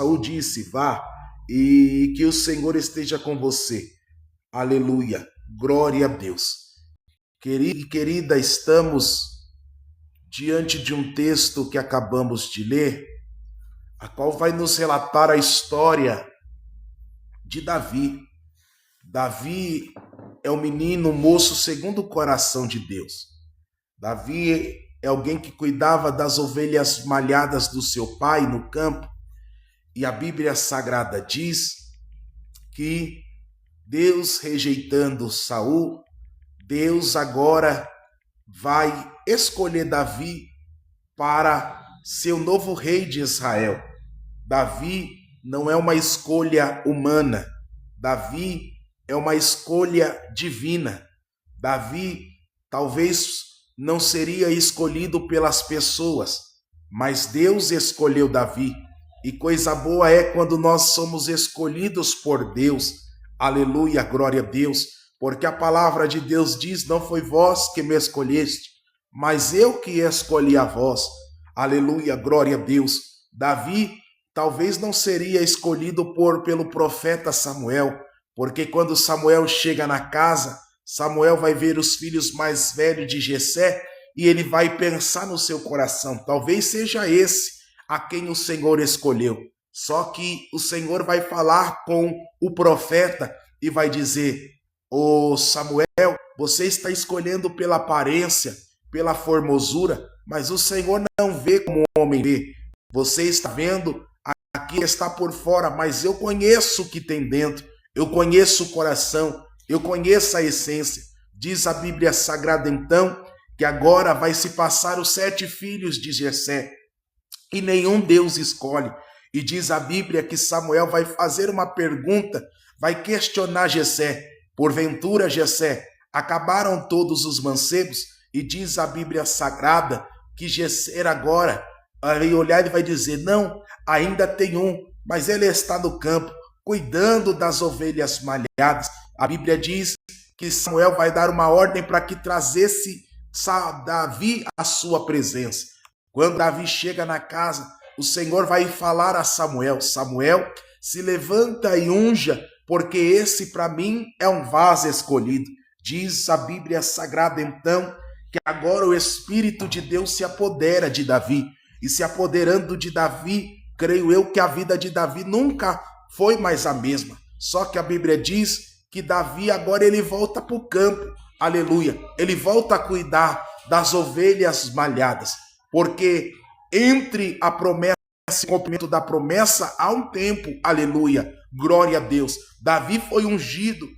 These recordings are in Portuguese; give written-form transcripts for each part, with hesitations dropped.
Saul disse: vá, e que o Senhor esteja com você. Aleluia, glória a Deus. Querido e querida, estamos diante de um texto que acabamos de ler, a qual vai nos relatar a história de Davi. Davi é um menino, um moço segundo o coração de Deus. Davi é alguém que cuidava das ovelhas malhadas do seu pai no campo, e a Bíblia Sagrada diz que Deus, rejeitando Saul, Deus agora vai escolher Davi para ser o novo rei de Israel. Davi não é uma escolha humana, Davi é uma escolha divina. Davi talvez não seria escolhido pelas pessoas, mas Deus escolheu Davi. E coisa boa é quando nós somos escolhidos por Deus. Aleluia, glória a Deus. Porque a palavra de Deus diz: não foi vós que me escolheste, mas eu que escolhi a vós. Aleluia, glória a Deus. Davi talvez não seria escolhido pelo profeta Samuel, porque quando Samuel chega na casa, Samuel vai ver os filhos mais velhos de Jessé e ele vai pensar no seu coração: talvez seja esse a quem o Senhor escolheu. Só que o Senhor vai falar com o profeta e vai dizer: ô Samuel, você está escolhendo pela aparência, pela formosura, mas o Senhor não vê como o homem vê. Você está vendo aqui que está por fora, mas eu conheço o que tem dentro, eu conheço o coração, eu conheço a essência. Diz a Bíblia Sagrada então que agora vai se passar os 7 filhos de Jessé e nenhum Deus escolhe. E diz a Bíblia que Samuel vai fazer uma pergunta, vai questionar Jessé: porventura, Jessé, acabaram todos os mancebos? E diz a Bíblia Sagrada que Jessé agora vai olhar e vai dizer: não, ainda tem um, mas ele está no campo, cuidando das ovelhas malhadas. A Bíblia diz que Samuel vai dar uma ordem para que trazesse Davi à sua presença. Quando Davi chega na casa, o Senhor vai falar a Samuel: Samuel, se levanta e unja, porque esse para mim é um vaso escolhido. Diz a Bíblia Sagrada então que agora o Espírito de Deus se apodera de Davi, e se apoderando de Davi, creio eu que a vida de Davi nunca foi mais a mesma. Só que a Bíblia diz que Davi agora ele volta para o campo, aleluia, ele volta a cuidar das ovelhas malhadas, porque entre a promessa e o cumprimento da promessa há um tempo, aleluia, glória a Deus. Davi foi ungido,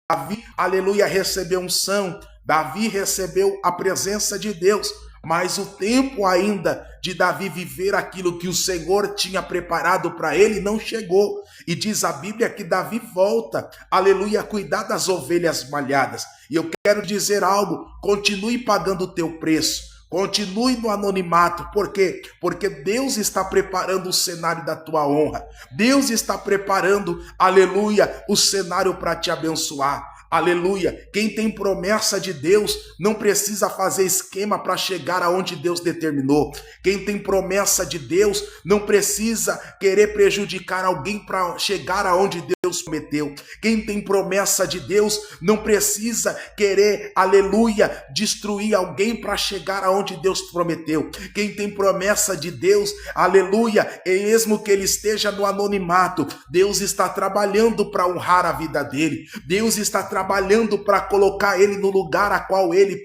Davi, aleluia, recebeu unção, Davi recebeu a presença de Deus, mas o tempo ainda de Davi viver aquilo que o Senhor tinha preparado para ele não chegou. E diz a Bíblia que Davi volta, aleluia, a cuidar das ovelhas malhadas. E eu quero dizer algo: continue pagando o teu preço, continue no anonimato. Por quê? Porque Deus está preparando o cenário da tua honra. Deus está preparando, aleluia, o cenário para te abençoar. Aleluia, quem tem promessa de Deus não precisa fazer esquema para chegar aonde Deus determinou. Quem tem promessa de Deus não precisa querer prejudicar alguém para chegar aonde Deus prometeu. Quem tem promessa de Deus não precisa querer, aleluia, destruir alguém para chegar aonde Deus prometeu. Quem tem promessa de Deus, aleluia, mesmo que ele esteja no anonimato, Deus está trabalhando para honrar a vida dele. Deus está trabalhando para colocar ele no lugar a qual ele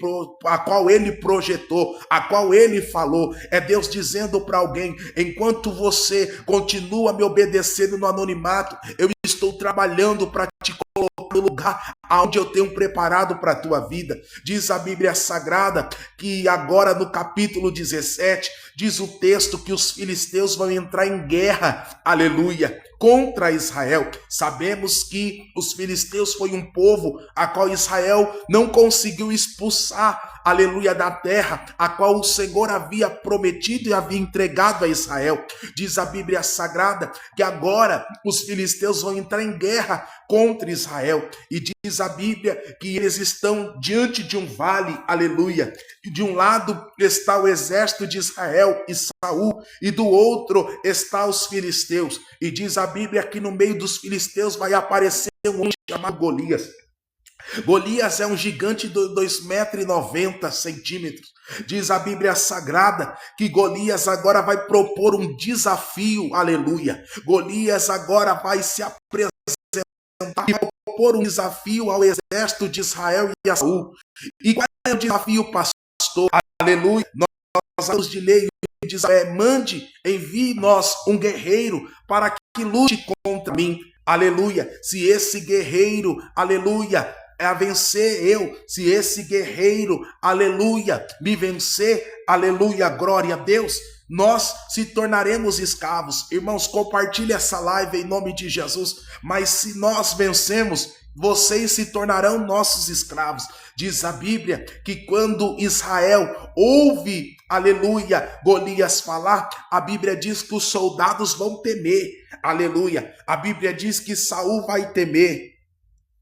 projetou, a qual ele falou. É Deus dizendo para alguém: enquanto você continua me obedecendo no anonimato, eu estou trabalhando para te colocar no lugar aonde eu tenho preparado para a tua vida. Diz a Bíblia Sagrada que agora no capítulo 17, diz o texto que os filisteus vão entrar em guerra, aleluia, contra Israel. Sabemos que os filisteus foi um povo a qual Israel não conseguiu expulsar, aleluia, da terra a qual o Senhor havia prometido e havia entregado a Israel. Diz a Bíblia Sagrada que agora os filisteus vão entrar em guerra contra Israel. E diz diz a Bíblia que eles estão diante de um vale, aleluia. De um lado está o exército de Israel e Saul, e do outro está os filisteus. E diz a Bíblia que no meio dos filisteus vai aparecer um homem chamado Golias. Golias é um gigante de 2,90 m. Diz a Bíblia Sagrada que Golias agora vai propor um desafio, aleluia. Golias agora vai se apresentar e propor um desafio ao exército de Israel e a Saul. E qual é o desafio, pastor? Aleluia. Nós vamos de lei diz, envie nós um guerreiro para que lute contra mim. Aleluia. Se esse guerreiro, aleluia, é a vencer eu, se esse guerreiro, aleluia, me vencer, aleluia, glória a Deus, nós se tornaremos escravos. Irmãos, compartilhe essa live em nome de Jesus. Mas se nós vencemos, vocês se tornarão nossos escravos. Diz a Bíblia que quando Israel ouve, aleluia, Golias falar, a Bíblia diz que os soldados vão temer, aleluia. A Bíblia diz que Saul vai temer.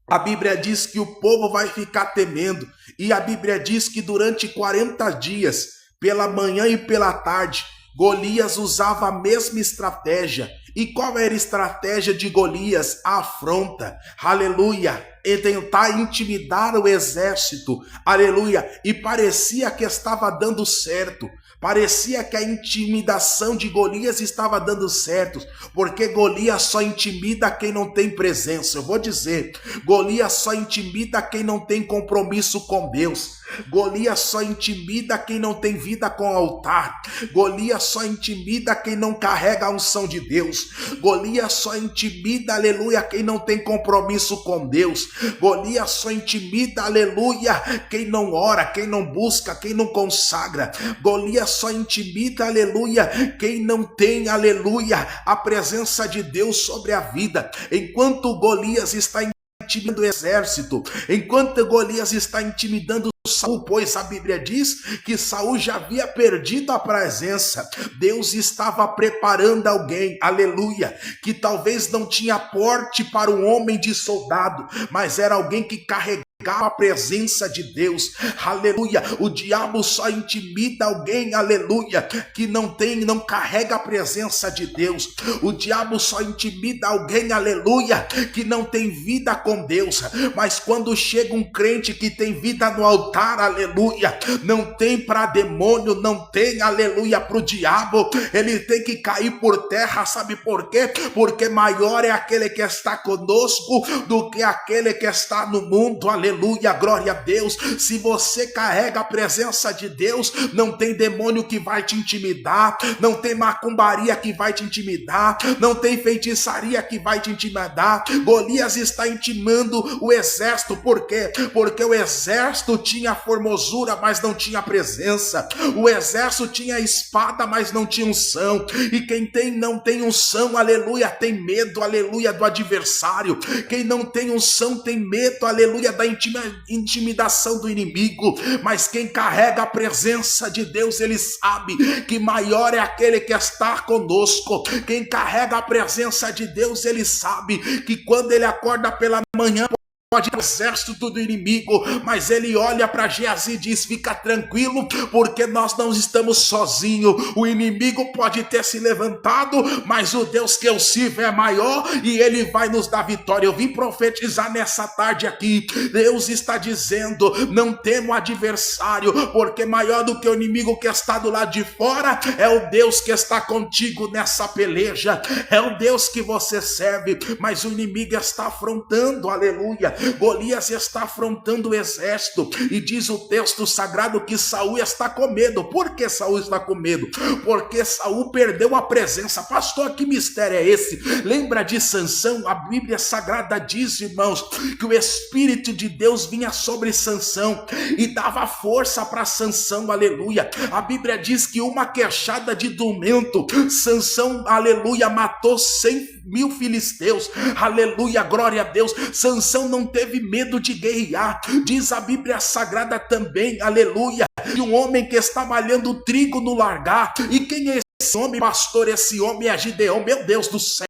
A Bíblia diz que o povo vai ficar temendo. E a Bíblia diz que durante 40 dias, pela manhã e pela tarde, Golias usava a mesma estratégia. E qual era a estratégia de Golias? A afronta. Aleluia. E tentar intimidar o exército. Aleluia. E parecia que estava dando certo. Parecia que a intimidação de Golias estava dando certo, porque Golias só intimida quem não tem presença. Eu vou dizer, Golias só intimida quem não tem compromisso com Deus. Golias só intimida quem não tem vida com o altar. Golias só intimida quem não carrega a unção de Deus. Golias só intimida, aleluia, quem não tem compromisso com Deus. Golias só intimida, aleluia, quem não ora, quem não busca, quem não consagra. Golias só intimida, aleluia, quem não tem, aleluia, a presença de Deus sobre a vida. Enquanto Golias está intimidando o exército, enquanto Golias está intimidando Saul, pois a Bíblia diz que Saul já havia perdido a presença. Deus estava preparando alguém, aleluia, que talvez não tinha porte para um homem de soldado, mas era alguém que carregava a presença de Deus, aleluia. O diabo só intimida alguém, aleluia, que não carrega a presença de Deus. O diabo só intimida alguém, aleluia, que não tem vida com Deus. Mas quando chega um crente que tem vida no altar, aleluia, não tem para demônio, não tem, aleluia, para o diabo, ele tem que cair por terra. Sabe por quê? Porque maior é aquele que está conosco do que aquele que está no mundo, aleluia. Aleluia, glória a Deus. Se você carrega a presença de Deus, não tem demônio que vai te intimidar, não tem macumbaria que vai te intimidar, não tem feitiçaria que vai te intimidar. Golias está intimando o exército. Por quê? Porque o exército tinha formosura, mas não tinha presença. O exército tinha espada, mas não tinha unção. E quem não tem unção, aleluia, tem medo, aleluia, do adversário. Quem não tem unção tem medo, aleluia, da intimidação do inimigo. Mas quem carrega a presença de Deus, ele sabe que maior é aquele que está conosco. Quem carrega a presença de Deus, ele sabe que quando ele acorda pela manhã, pode ir o exército do inimigo, mas ele olha para Geazi e diz: fica tranquilo, porque nós não estamos sozinhos. O inimigo pode ter se levantado, mas o Deus que eu sirvo é maior e ele vai nos dar vitória. Eu vim profetizar nessa tarde aqui. Deus está dizendo: não tema o adversário, porque maior do que o inimigo que está do lado de fora é o Deus que está contigo nessa peleja. É o Deus que você serve, mas o inimigo está afrontando, aleluia. Golias está afrontando o exército, e diz o texto sagrado que Saul está com medo. Por que Saul está com medo? Porque Saul perdeu a presença. Pastor, que mistério é esse? Lembra de Sansão? A Bíblia Sagrada diz, irmãos, que o Espírito de Deus vinha sobre Sansão e dava força para Sansão, aleluia. A Bíblia diz que uma queixada de jumento, Sansão, aleluia, matou 100.000 filisteus, aleluia, glória a Deus. Sansão não teve medo de guerrear. Diz a Bíblia Sagrada também, aleluia, de um homem que está malhando trigo no largar. E quem é esse homem, pastor? Esse homem é Gideão. Meu Deus do céu,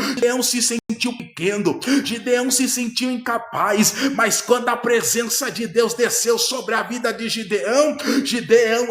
Gideão se sentiu sentiu pequeno, Gideão se sentiu incapaz, mas quando a presença de Deus desceu sobre a vida de Gideão,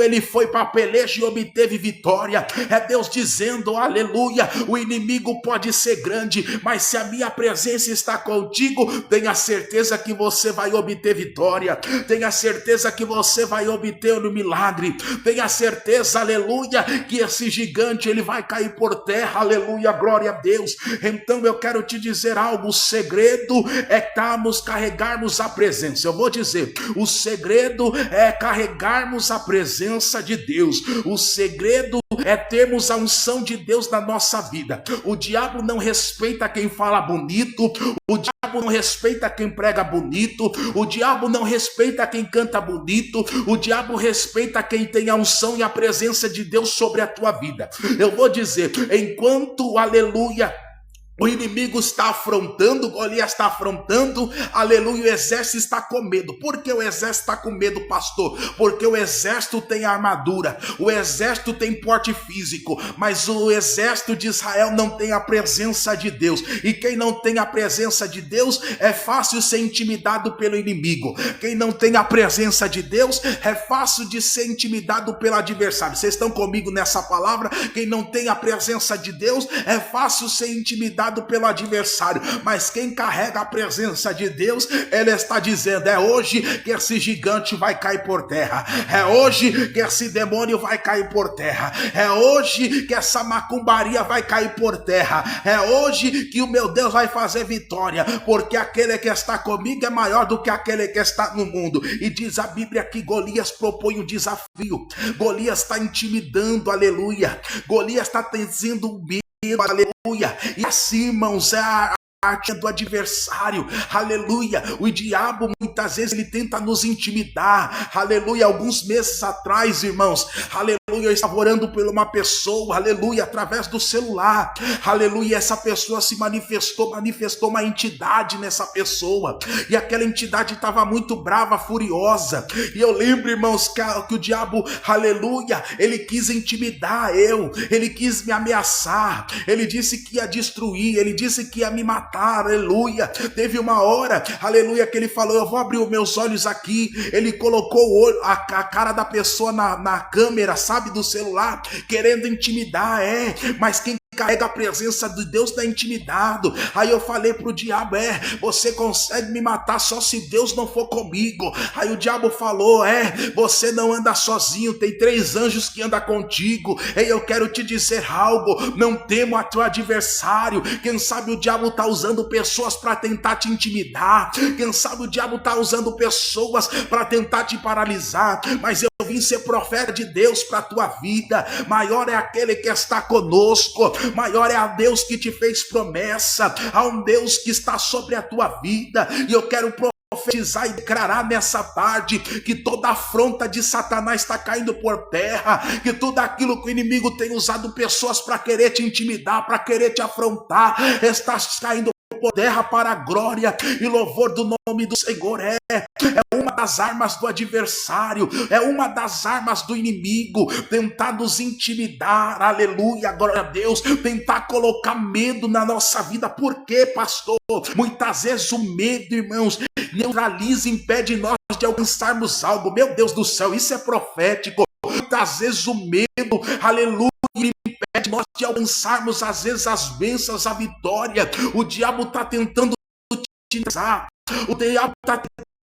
ele foi para a peleja e obteve vitória. É Deus dizendo, aleluia, o inimigo pode ser grande, mas se a minha presença está contigo, tenha certeza que você vai obter vitória, tenha certeza que você vai obter o milagre, tenha certeza, aleluia, que esse gigante ele vai cair por terra, aleluia, glória a Deus. Então eu quero te dizer algo, o segredo é carregarmos a presença. Eu vou dizer, o segredo é carregarmos a presença de Deus, o segredo é termos a unção de Deus na nossa vida. O diabo não respeita quem fala bonito, o diabo não respeita quem prega bonito, o diabo não respeita quem canta bonito, o diabo respeita quem tem a unção e a presença de Deus sobre a tua vida. Eu vou dizer, enquanto, aleluia, o inimigo está afrontando, Golias está afrontando, aleluia, o exército está com medo. Por que o exército está com medo, pastor? Porque o exército tem armadura, o exército tem porte físico, mas o exército de Israel não tem a presença de Deus. E quem não tem a presença de Deus, é fácil ser intimidado pelo inimigo. Quem não tem a presença de Deus, é fácil de ser intimidado pelo adversário. Vocês estão comigo nessa palavra? Quem não tem a presença de Deus, é fácil ser intimidado pelo adversário, mas quem carrega a presença de Deus, ele está dizendo, é hoje que esse gigante vai cair por terra, é hoje que esse demônio vai cair por terra, é hoje que essa macumbaria vai cair por terra, é hoje que o meu Deus vai fazer vitória, porque aquele que está comigo é maior do que aquele que está no mundo. E diz a Bíblia que Golias propõe um desafio, Golias está intimidando, aleluia, Golias está trazendo medo, aleluia, e assim, irmãos, é a arte do adversário, aleluia. O diabo muitas vezes ele tenta nos intimidar, aleluia. Alguns meses atrás, irmãos, aleluia, eu estava orando por uma pessoa, aleluia, através do celular, aleluia. Essa pessoa se manifestou uma entidade nessa pessoa, e aquela entidade estava muito brava, furiosa. E eu lembro, irmãos, que o diabo, aleluia, ele quis intimidar ele quis me ameaçar, ele disse que ia destruir, ele disse que ia me matar, aleluia. Teve uma hora, aleluia, que ele falou, eu vou abrir os meus olhos aqui. Ele colocou a cara da pessoa na câmera, sabe, do celular, querendo intimidar, mas quem carrega a presença de Deus está intimidado. Aí eu falei pro diabo, você consegue me matar só se Deus não for comigo. Aí o diabo falou, você não anda sozinho, tem 3 anjos que andam contigo. Eu quero te dizer algo, não temo a teu adversário. Quem sabe o diabo está usando pessoas para tentar te intimidar, quem sabe o diabo está usando pessoas para tentar te paralisar, mas eu vim ser profeta de Deus para a tua vida. Maior é aquele que está conosco, maior é a Deus que te fez promessa, há um Deus que está sobre a tua vida. E eu quero profetizar e declarar nessa tarde que toda afronta de Satanás está caindo por terra, que tudo aquilo que o inimigo tem usado pessoas para querer te intimidar, para querer te afrontar, está caindo por terra para a glória e louvor do nome do Senhor. É uma das armas do adversário, é uma das armas do inimigo, tentar nos intimidar, aleluia, glória a Deus, tentar colocar medo na nossa vida. Por quê, pastor? Muitas vezes o medo, irmãos, neutraliza, impede nós de alcançarmos algo. Meu Deus do céu, isso é profético. Muitas vezes o medo, aleluia, impede nós de alcançarmos às vezes as bênçãos, a vitória. O diabo está tentando te usar, o diabo está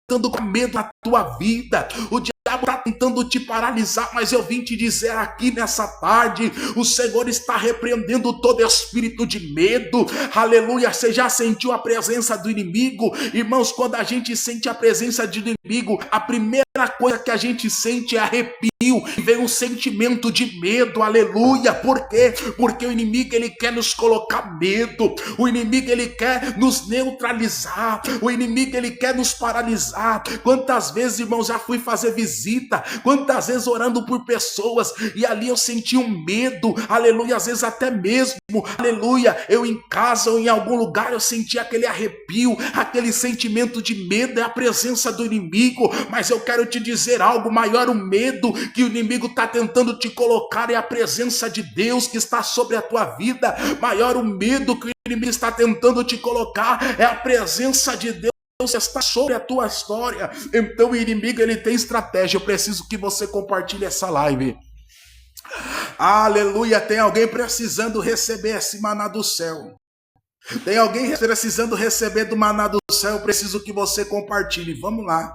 tentando com medo na tua vida, o diabo está tentando te paralisar, mas eu vim te dizer aqui nessa tarde, o Senhor está repreendendo todo espírito de medo, aleluia. Você já sentiu a presença do inimigo? Irmãos, quando a gente sente a presença do inimigo, a primeira coisa que a gente sente é arrepio, e vem um sentimento de medo, aleluia. Por quê? Porque o inimigo ele quer nos colocar medo, o inimigo ele quer nos neutralizar, o inimigo ele quer nos paralisar. Quantas vezes, irmãos, já fui fazer visita, quantas vezes orando por pessoas, e ali eu senti um medo, aleluia, às vezes até mesmo, aleluia, eu em casa ou em algum lugar eu senti aquele arrepio, aquele sentimento de medo, é a presença do inimigo. Mas eu quero te dizer algo, maior o medo que o inimigo está tentando te colocar é a presença de Deus que está sobre a tua vida. Maior o medo que o inimigo está tentando te colocar é a presença de Deus que está sobre a tua história. Então o inimigo ele tem estratégia. Eu preciso que você compartilhe essa live. Aleluia, tem alguém precisando receber esse maná do céu. Tem alguém precisando receber do maná do céu. Eu preciso que você compartilhe. Vamos lá.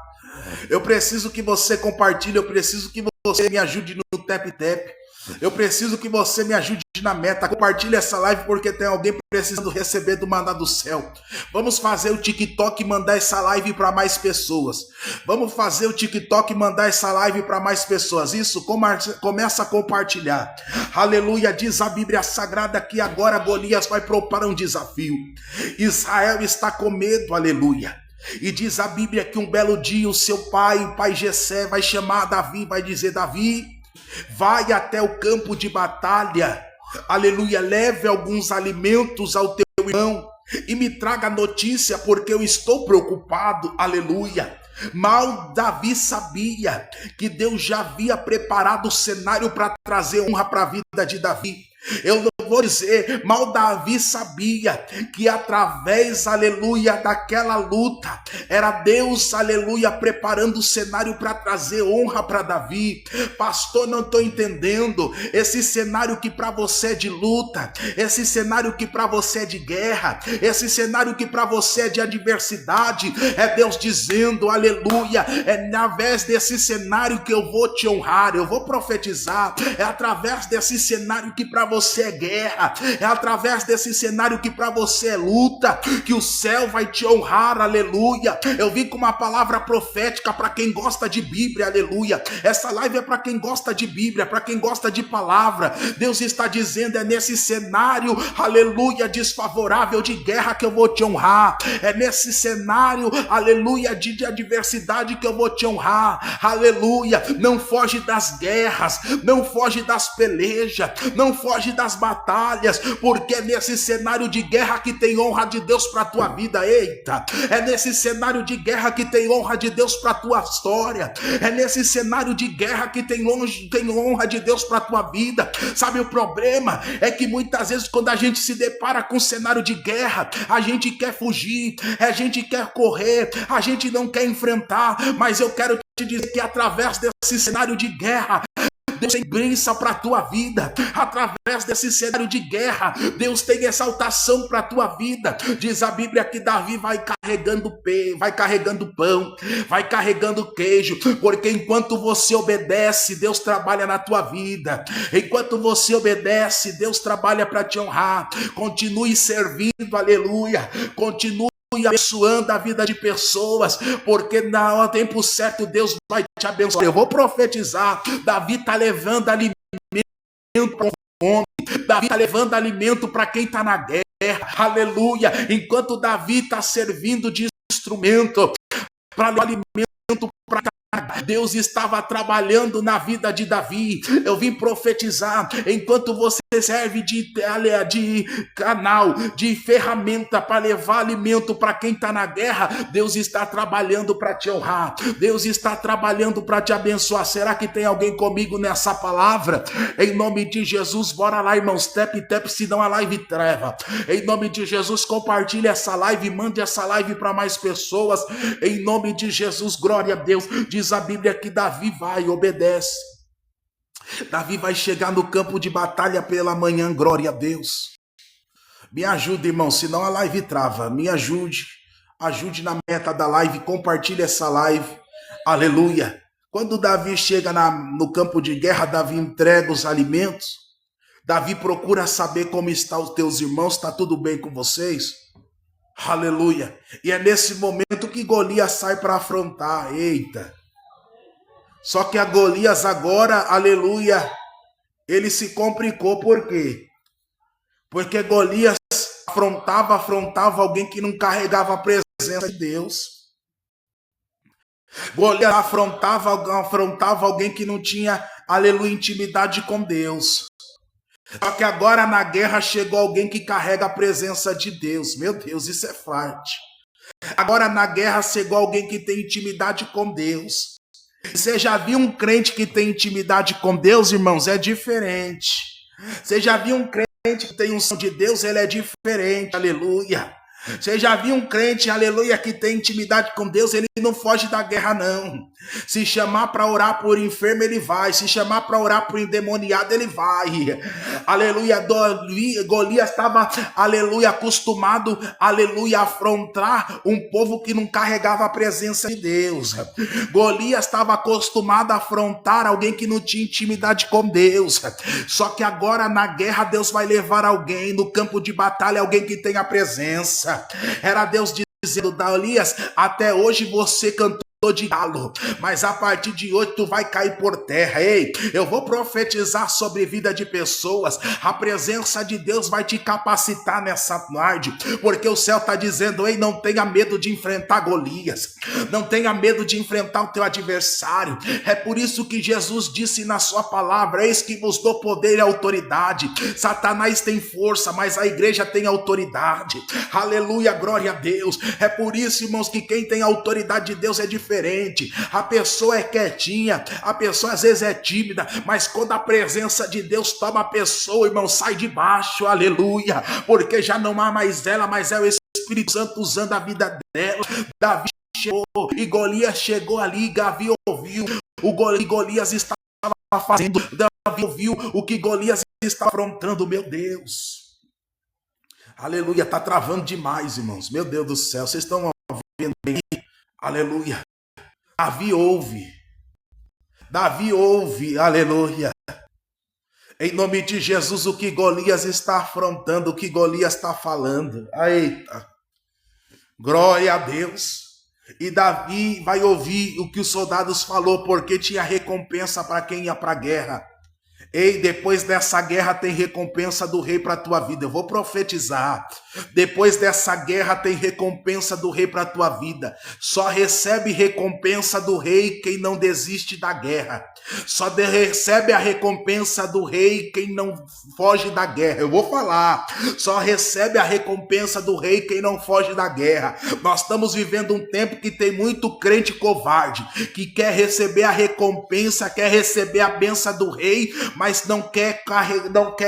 Eu preciso que você compartilhe. Eu preciso que você me ajude no tap-tap. Eu preciso que você me ajude na meta. Compartilhe essa live porque tem alguém precisando receber do maná do céu. Vamos fazer o TikTok e mandar essa live para mais pessoas. Vamos fazer o TikTok e mandar essa live para mais pessoas. Isso, começa a compartilhar. Aleluia, diz a Bíblia Sagrada que agora Golias vai propor um desafio. Israel está com medo, aleluia. E diz a Bíblia que um belo dia o seu pai, o pai Jessé, vai chamar Davi, vai dizer: Davi, vai até o campo de batalha, aleluia, leve alguns alimentos ao teu irmão e me traga notícia porque eu estou preocupado, aleluia. Mal Davi sabia que Deus já havia preparado o cenário para trazer honra para a vida de Davi. Eu não vou dizer, mal Davi sabia que através, aleluia, daquela luta, era Deus, aleluia, preparando o cenário para trazer honra para Davi. Pastor, não estou entendendo, esse cenário que para você é de luta, esse cenário que para você é de guerra, esse cenário que para você é de adversidade, é Deus dizendo, aleluia, é através desse cenário que eu vou te honrar, eu vou profetizar, é através desse cenário que para você é guerra, é através desse cenário que para você é luta, que o céu vai te honrar, aleluia. Eu vim com uma palavra profética para quem gosta de Bíblia, aleluia. Essa live é para quem gosta de Bíblia, para quem gosta de palavra. Deus está dizendo, é nesse cenário, aleluia, desfavorável de guerra que eu vou te honrar, é nesse cenário, aleluia, de adversidade que eu vou te honrar, aleluia. Não foge das guerras, não foge das pelejas, não foge das batalhas, porque é nesse cenário de guerra que tem honra de Deus para a tua vida. Eita, é nesse cenário de guerra que tem honra de Deus para a tua história, é nesse cenário de guerra que tem honra de Deus para a tua vida. Sabe, o problema é que muitas vezes quando a gente se depara com um cenário de guerra, a gente quer fugir, a gente quer correr, a gente não quer enfrentar, mas eu quero te dizer que através desse cenário de guerra, Deus tem bênção para a tua vida. Através desse cenário de guerra, Deus tem exaltação para a tua vida. Diz a Bíblia que Davi vai carregando pão, vai carregando queijo, porque enquanto você obedece, Deus trabalha na tua vida. Enquanto você obedece, Deus trabalha para te honrar. Continue servindo, aleluia. Continue abençoando a vida de pessoas, porque no tempo certo Deus vai te abençoar. Eu vou profetizar, Davi está levando alimento para fome, Davi está levando alimento para quem está na guerra, aleluia. Enquanto Davi está servindo de instrumento para o alimento para Deus estava trabalhando na vida de Davi. Eu vim profetizar, enquanto você serve de canal, de ferramenta para levar alimento para quem está na guerra, Deus está trabalhando para te honrar, Deus está trabalhando para te abençoar. Será que tem alguém comigo nessa palavra? Em nome de Jesus, bora lá, irmãos, tap, senão a live treva. Em nome de Jesus, compartilhe essa live, mande essa live para mais pessoas. Em nome de Jesus, glória a Deus. Diz a Bíblia que Davi vai, obedece. Davi vai chegar no campo de batalha pela manhã, glória a Deus. Me ajude, irmão, senão a live trava. Me ajude na meta da live, compartilhe essa live, aleluia. Quando Davi chega no campo de guerra, Davi entrega os alimentos. Davi procura saber como estão os teus irmãos, está tudo bem com vocês? Aleluia. E é nesse momento que Golias sai para afrontar. Eita. Só que a Golias agora, aleluia, ele se complicou. Por quê? Porque Golias afrontava alguém que não carregava a presença de Deus. Golias afrontava alguém que não tinha, aleluia, intimidade com Deus. Só que agora na guerra chegou alguém que carrega a presença de Deus. Meu Deus, isso é forte. Agora na guerra chegou alguém que tem intimidade com Deus. Você já viu um crente que tem intimidade com Deus, irmãos? É diferente. Você já viu um crente que tem unção de Deus? Ele é diferente, aleluia. Você já viu um crente, aleluia, que tem intimidade com Deus? Ele não foge da guerra, não. Se chamar para orar por enfermo, ele vai. Se chamar para orar por endemoniado, ele vai. Aleluia. Golias estava, aleluia, acostumado, aleluia, a afrontar um povo que não carregava a presença de Deus. Golias estava acostumado a afrontar alguém que não tinha intimidade com Deus. Só que agora na guerra Deus vai levar alguém, no campo de batalha, alguém que tem a presença. Era Deus dizendo: Golias, até hoje você cantou de galo, mas a partir de hoje tu vai cair por terra. Ei, eu vou profetizar sobre a vida de pessoas. A presença de Deus vai te capacitar nessa tarde, porque o céu está dizendo: ei, não tenha medo de enfrentar Golias, não tenha medo de enfrentar o teu adversário. É por isso que Jesus disse na sua palavra: eis que vos dou poder e autoridade. Satanás tem força, mas a igreja tem autoridade. Aleluia, glória a Deus. É por isso, irmãos, que quem tem autoridade de Deus é diferente. A pessoa é quietinha, a pessoa às vezes é tímida, mas quando a presença de Deus toma a pessoa, irmão, sai de baixo, aleluia, porque já não há mais ela, mas é o Espírito Santo usando a vida dela. Davi chegou e Golias chegou ali, Davi ouviu o que Golias estava fazendo, Davi ouviu o que Golias estava afrontando. Meu Deus, aleluia, está travando demais, irmãos, meu Deus do céu, vocês estão ouvindo aí? Aleluia. Davi ouve, aleluia. Em nome de Jesus, o que Golias está afrontando, o que Golias está falando. Eita, glória a Deus. E Davi vai ouvir o que os soldados falou, porque tinha recompensa para quem ia para a guerra. Ei, depois dessa guerra tem recompensa do rei para a tua vida. Eu vou profetizar. Depois dessa guerra tem recompensa do rei para a tua vida. Só recebe recompensa do rei quem não desiste da guerra. Só recebe a recompensa do rei quem não foge da guerra. Eu vou falar. Só recebe a recompensa do rei quem não foge da guerra. Nós estamos vivendo um tempo que tem muito crente covarde, que quer receber a recompensa, quer receber a bênção do rei, mas não quer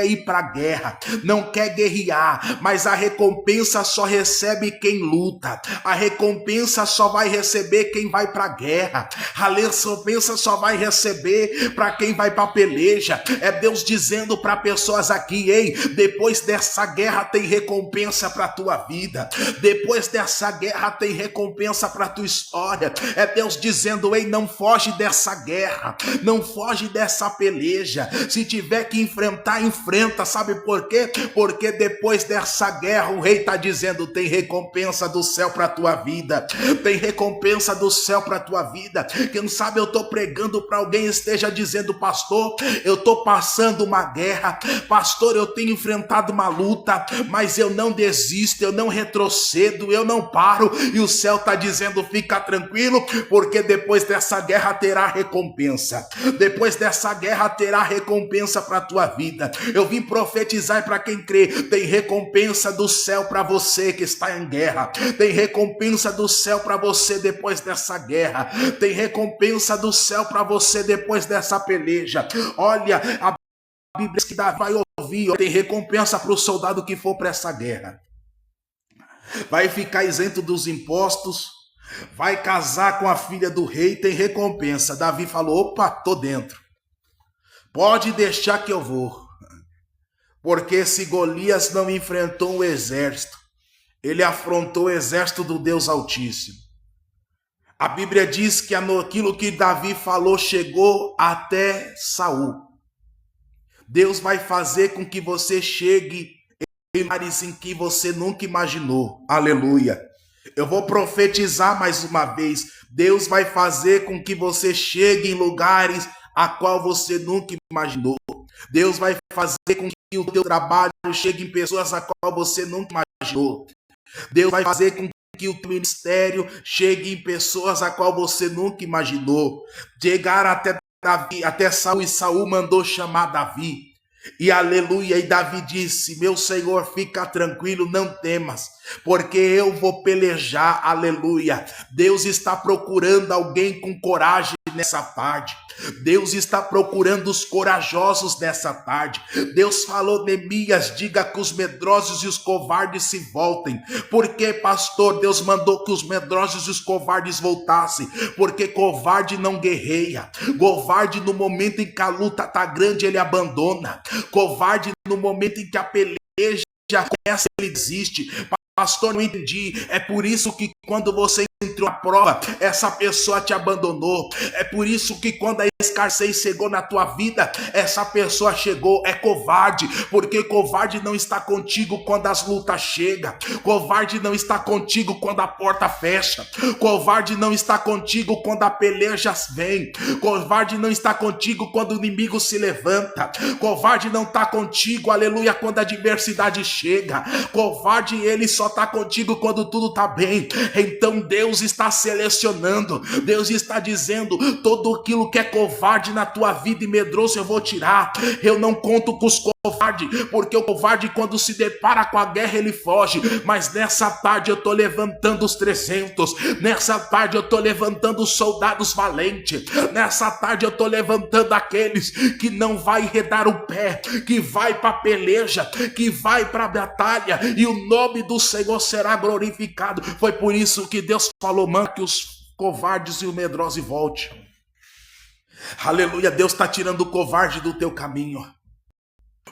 ir para a guerra, não quer guerrear. Mas a recompensa só recebe quem luta. A recompensa só vai receber quem vai para a guerra. A recompensa só vai receber para quem vai para a peleja. É Deus dizendo para pessoas aqui: ei, depois dessa guerra tem recompensa para a tua vida. Depois dessa guerra tem recompensa para a tua história. É Deus dizendo: ei, não foge dessa guerra, não foge dessa peleja. Se tiver que enfrentar, enfrenta. Sabe por quê? Porque depois dessa guerra o rei está dizendo: tem recompensa do céu para a tua vida. Tem recompensa do céu para a tua vida. Quem sabe eu estou pregando para alguém esteja dizendo: pastor, eu estou passando uma guerra, pastor, eu tenho enfrentado uma luta, mas eu não desisto, eu não retrocedo, eu não paro. E o céu está dizendo: fica tranquilo, porque depois dessa guerra terá recompensa. Depois dessa guerra terá recompensa para a tua vida. Eu vim profetizar para quem crê: tem recompensa do céu para você que está em guerra. Tem recompensa do céu para você depois dessa guerra. Tem recompensa do céu para você depois dessa peleja. Olha, a Bíblia diz que Davi vai ouvir: tem recompensa para o soldado que for para essa guerra. Vai ficar isento dos impostos, vai casar com a filha do rei, tem recompensa. Davi falou: opa, tô dentro. Pode deixar que eu vou. Porque se Golias não enfrentou um exército, ele afrontou o exército do Deus Altíssimo. A Bíblia diz que aquilo que Davi falou chegou até Saul. Deus vai fazer com que você chegue em lugares em que você nunca imaginou. Aleluia. Eu vou profetizar mais uma vez. Deus vai fazer com que você chegue em lugares a qual você nunca imaginou. Deus vai fazer com que o teu trabalho chegue em pessoas a qual você nunca imaginou. Deus vai fazer com que o teu ministério chegue em pessoas a qual você nunca imaginou. Chegaram até Davi, até Saul, e Saul mandou chamar Davi. E aleluia, e Davi disse: meu Senhor, fica tranquilo, não temas, porque eu vou pelejar, aleluia. Deus está procurando alguém com coragem nessa tarde. Deus está procurando os corajosos nessa tarde. Deus falou, Neemias, diga que os medrosos e os covardes se voltem. Porque, pastor, Deus mandou que os medrosos e os covardes voltassem, porque covarde não guerreia. Covarde, no momento em que a luta está grande, ele abandona. Covarde, no momento em que a peleja começa, ele desiste. Pastor, não entendi. É por isso que quando você entrou na prova, essa pessoa te abandonou. É por isso que quando a escassez chegou na tua vida, essa pessoa chegou. É covarde, porque covarde não está contigo quando as lutas chegam. Covarde não está contigo quando a porta fecha. Covarde não está contigo quando a peleja vem. Covarde não está contigo quando o inimigo se levanta. Covarde não está contigo, aleluia, quando a adversidade chega. Covarde, ele só está contigo quando tudo está bem. Então Deus está selecionando. Deus está dizendo: todo aquilo que é covarde na tua vida e medroso eu vou tirar. Eu não conto com os covardes, porque o covarde, quando se depara com a guerra, ele foge. Mas nessa tarde eu estou levantando os 300. Nessa tarde eu estou levantando os soldados valentes. Nessa tarde eu estou levantando aqueles que não vai redar o pé, que vai para a peleja, que vai para a batalha, e o nome do Senhor será glorificado. Foi por isso que Deus falou: manda que os covardes e o medroso volte. Aleluia, Deus está tirando o covarde do teu caminho.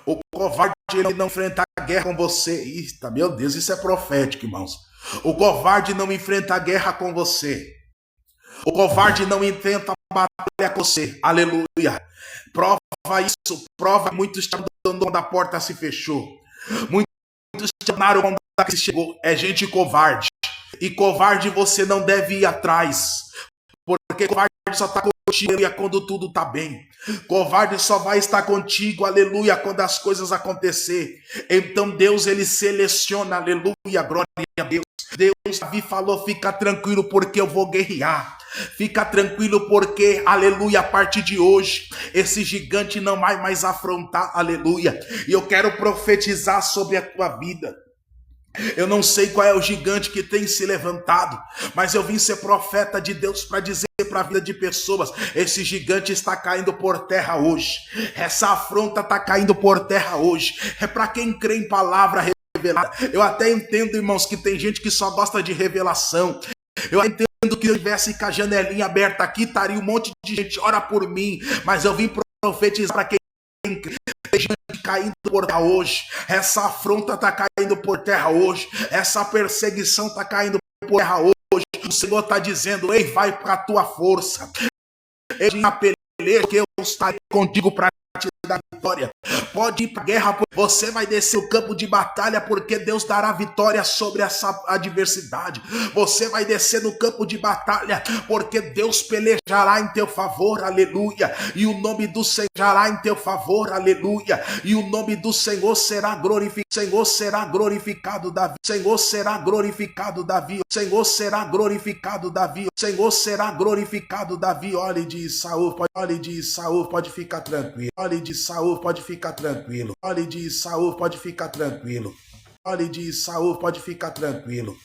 O covarde, ele não enfrenta a guerra com você. Eita, meu Deus, isso é profético, irmãos. O covarde não enfrenta a guerra com você. O covarde não enfrenta a batalha com você. Aleluia. Prova isso, prova. Muitos te abandonaram quando a porta se fechou. Muitos te abandonaram quando a crise chegou. É gente covarde. E covarde você não deve ir atrás, porque covarde só está contigo quando tudo está bem. Covarde só vai estar contigo, aleluia, quando as coisas acontecer. Então Deus, ele seleciona, aleluia, glória a Deus. Deus, Davi falou: fica tranquilo, porque eu vou guerrear. Fica tranquilo, porque, aleluia, a partir de hoje, esse gigante não vai mais afrontar, aleluia. E eu quero profetizar sobre a tua vida. Eu não sei qual é o gigante que tem se levantado, mas eu vim ser profeta de Deus para dizer para a vida de pessoas: esse gigante está caindo por terra hoje. Essa afronta está caindo por terra hoje. É para quem crê em palavra revelada. Eu até entendo, irmãos, que tem gente que só gosta de revelação. Eu entendo que eu tivesse com a janelinha aberta aqui, estaria um monte de gente, ora por mim. Mas eu vim profetizar para quem crê. Caindo por terra hoje, essa afronta está caindo por terra hoje, essa perseguição está caindo por terra hoje. O Senhor está dizendo: ei, vai para a tua força, ei, na peleja que eu estarei contigo para te dar vitória. Pode ir para a guerra, você vai descer o campo de batalha, porque Deus dará vitória sobre essa adversidade. Você vai descer no campo de batalha, porque Deus pelejará em teu favor, aleluia. E o nome do Senhor será em teu favor, aleluia. E o nome do Senhor será glorificado. Senhor será glorificado, Davi. Senhor será glorificado, Davi. Senhor será glorificado, Davi. Senhor será glorificado, Davi. Olhe de Saul, olhe de Saul, pode ficar tranquilo. Olhe de Saul, pode ficar tranquilo. Olhe de Saul, pode ficar tranquilo. Olhe de Saul, pode ficar tranquilo.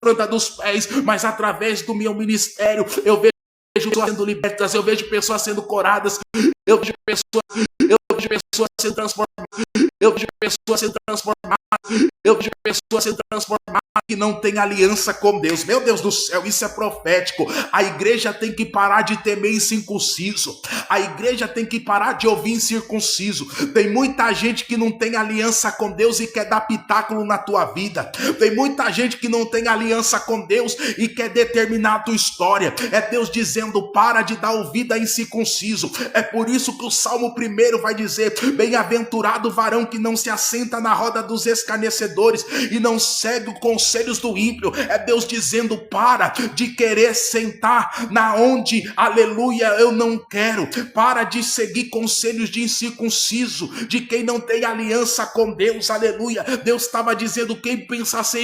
Planta dos pés, mas através do meu ministério eu vejo pessoas sendo libertas, eu vejo pessoas sendo curadas, eu vejo pessoas sendo transformadas, eu vejo pessoas sendo transformadas, eu vejo pessoas sendo transformadas que não tem aliança com Deus. Meu Deus do céu, isso é profético. A igreja tem que parar de temer incircunciso. A igreja tem que parar de ouvir incircunciso. Tem muita gente que não tem aliança com Deus e quer dar pitáculo na tua vida. Tem muita gente que não tem aliança com Deus e quer determinar a tua história. É Deus dizendo: para de dar ouvido a incircunciso. É por isso que o Salmo 1 vai dizer: bem-aventurado o varão que não se assenta na roda dos escarnecedores e não segue o conselhos do ímpio. É Deus dizendo: para de querer sentar na onde, aleluia, eu não quero. Para de seguir conselhos de incircunciso, de quem não tem aliança com Deus, aleluia. Deus estava dizendo: quem pensa ser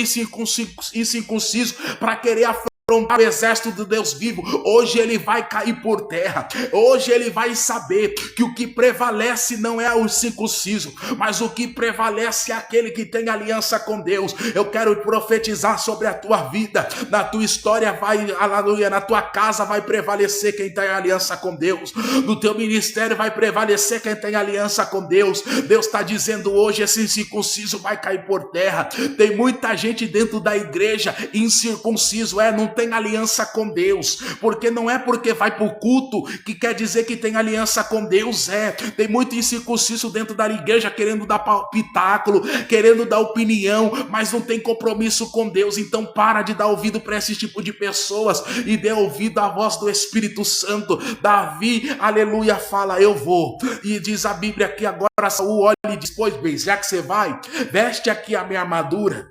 incircunciso para querer afrontar o exército do Deus vivo, hoje ele vai cair por terra. Hoje ele vai saber que o que prevalece não é o circunciso, mas o que prevalece é aquele que tem aliança com Deus. Eu quero profetizar sobre a tua vida, na tua história vai, aleluia, na tua casa vai prevalecer quem tem aliança com Deus, no teu ministério vai prevalecer quem tem aliança com Deus. Deus está dizendo hoje, esse circunciso vai cair por terra. Tem muita gente dentro da igreja incircunciso, não tem aliança com Deus, porque não é porque vai para o culto que quer dizer que tem aliança com Deus. Tem muito incircunciso dentro da igreja querendo dar pitáculo, querendo dar opinião, mas não tem compromisso com Deus. Então para de dar ouvido para esse tipo de pessoas e dê ouvido à voz do Espírito Santo. Davi, aleluia, fala, eu vou, e diz a Bíblia que agora Saul olha e diz, pois bem, já que você vai, veste aqui a minha armadura,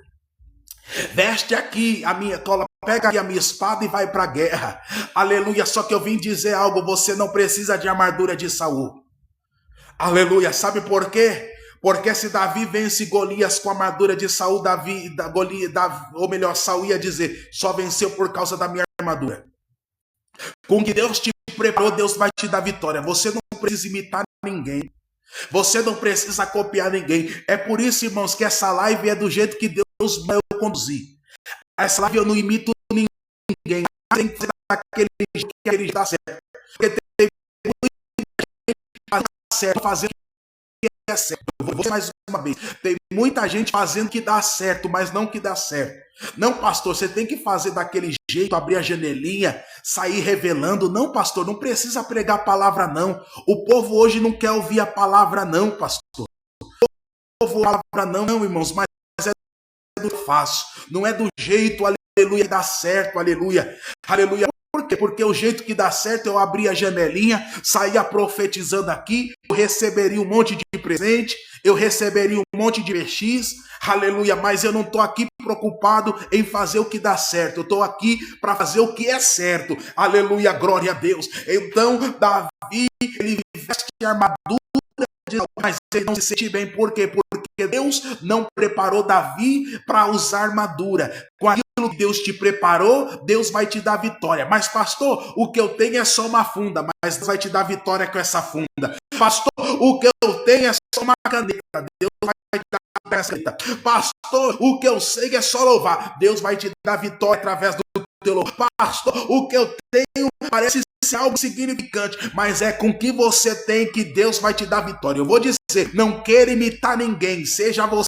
veste aqui a minha cola, pega aqui a minha espada e vai para a guerra. Aleluia, só que eu vim dizer algo, você não precisa de armadura de Saul. Aleluia, sabe por quê? Porque se Davi vence Golias com a armadura de Saul, Saul ia dizer, só venceu por causa da minha armadura. Com que Deus te preparou, Deus vai te dar vitória. Você não precisa imitar ninguém. Você não precisa copiar ninguém. É por isso, irmãos, que essa live é do jeito que Deus vai conduzir. Essa live eu não imito ninguém. Tem que ser daquele jeito que ele dá certo. Porque tem muita gente fazendo o que é certo. Eu vou dizer mais uma vez. Tem muita gente fazendo o que dá certo, mas não o que dá certo. Não, pastor, você tem que fazer daquele jeito, abrir a janelinha, sair revelando. Não, pastor, não precisa pregar a palavra, não. O povo hoje não quer ouvir a palavra, não, pastor. O povo não palavra, não, irmãos, mas é do fácil. Não é do jeito, aleluia, dá certo, aleluia. Aleluia. Por quê? Porque o jeito que dá certo é eu abrir a janelinha, sair profetizando aqui, eu receberia um monte de presente, eu receberia um monte de PX, aleluia, mas eu não estou aqui preocupado em fazer o que dá certo, eu estou aqui para fazer o que é certo, aleluia, glória a Deus. Então Davi, ele veste a armadura, mas ele não se sente bem, por quê? Porque Deus não preparou Davi para usar armadura. Com aquilo que Deus te preparou, Deus vai te dar vitória. Mas pastor, o que eu tenho é só uma funda, mas Deus vai te dar vitória com essa funda. Pastor, o que eu tenho é só uma caneta, Deus vai te dar essa caneta. Pastor, o que eu sei é só louvar, Deus vai te dar vitória através do teu louvor. Pastor, o que eu tenho parece ser algo significante, mas é com o que você tem que Deus vai te dar vitória. Eu vou dizer, não queira imitar ninguém, seja você,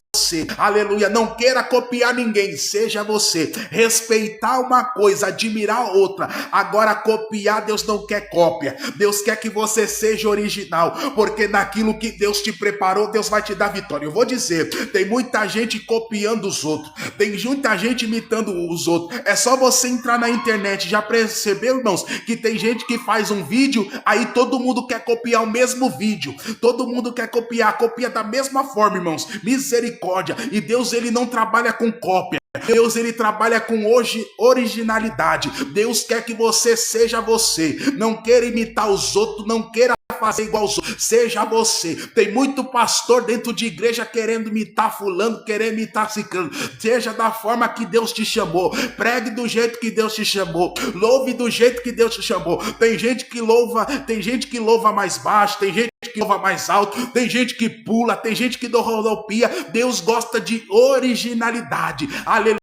aleluia, não queira copiar ninguém, seja você, respeitar uma coisa, admirar outra. Agora copiar, Deus não quer cópia, Deus quer que você seja original, porque naquilo que Deus te preparou, Deus vai te dar vitória. Eu vou dizer, tem muita gente copiando os outros, tem muita gente imitando os outros. É só você entrar na internet, já percebeu, irmãos, que tem gente que faz um vídeo, aí todo mundo quer copiar o mesmo vídeo, todo mundo quer copiar, copia da mesma forma, irmãos, misericórdia. E Deus, ele não trabalha com cópia, Deus, ele trabalha com originalidade. Deus quer que você seja você, não queira imitar os outros, não queira fazer igual aos outros, seja você. Tem muito pastor dentro de igreja querendo imitar fulano, querendo imitar ciclano. Seja da forma que Deus te chamou, pregue do jeito que Deus te chamou, louve do jeito que Deus te chamou. Tem gente que louva mais baixo, tem gente que louva mais alto, tem gente que pula, tem gente que rodopia. Deus gosta de originalidade, aleluia.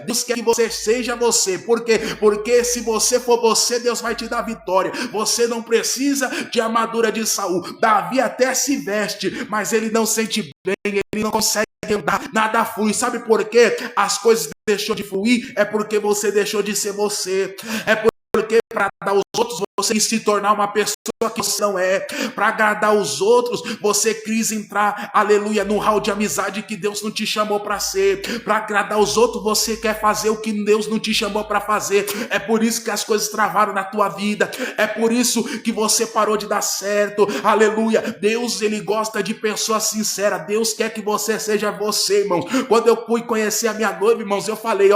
Deus quer que você seja você. Por quê? Porque se você for você, Deus vai te dar vitória. Você não precisa de armadura de Saul. Davi até se veste, mas ele não sente bem, ele não consegue andar, nada flui. Sabe por quê? As coisas deixou de fluir, é porque você deixou de ser você. É porque para dar aos outros você quis se tornar uma pessoa que você não é. Para agradar os outros você quis entrar, aleluia, no hall de amizade que Deus não te chamou para ser. Para agradar os outros você quer fazer o que Deus não te chamou para fazer. É por isso que as coisas travaram na tua vida, é por isso que você parou de dar certo, aleluia. Deus, ele gosta de pessoas sinceras. Deus quer que você seja você, irmãos. Quando eu fui conhecer a minha noiva, irmãos, eu falei,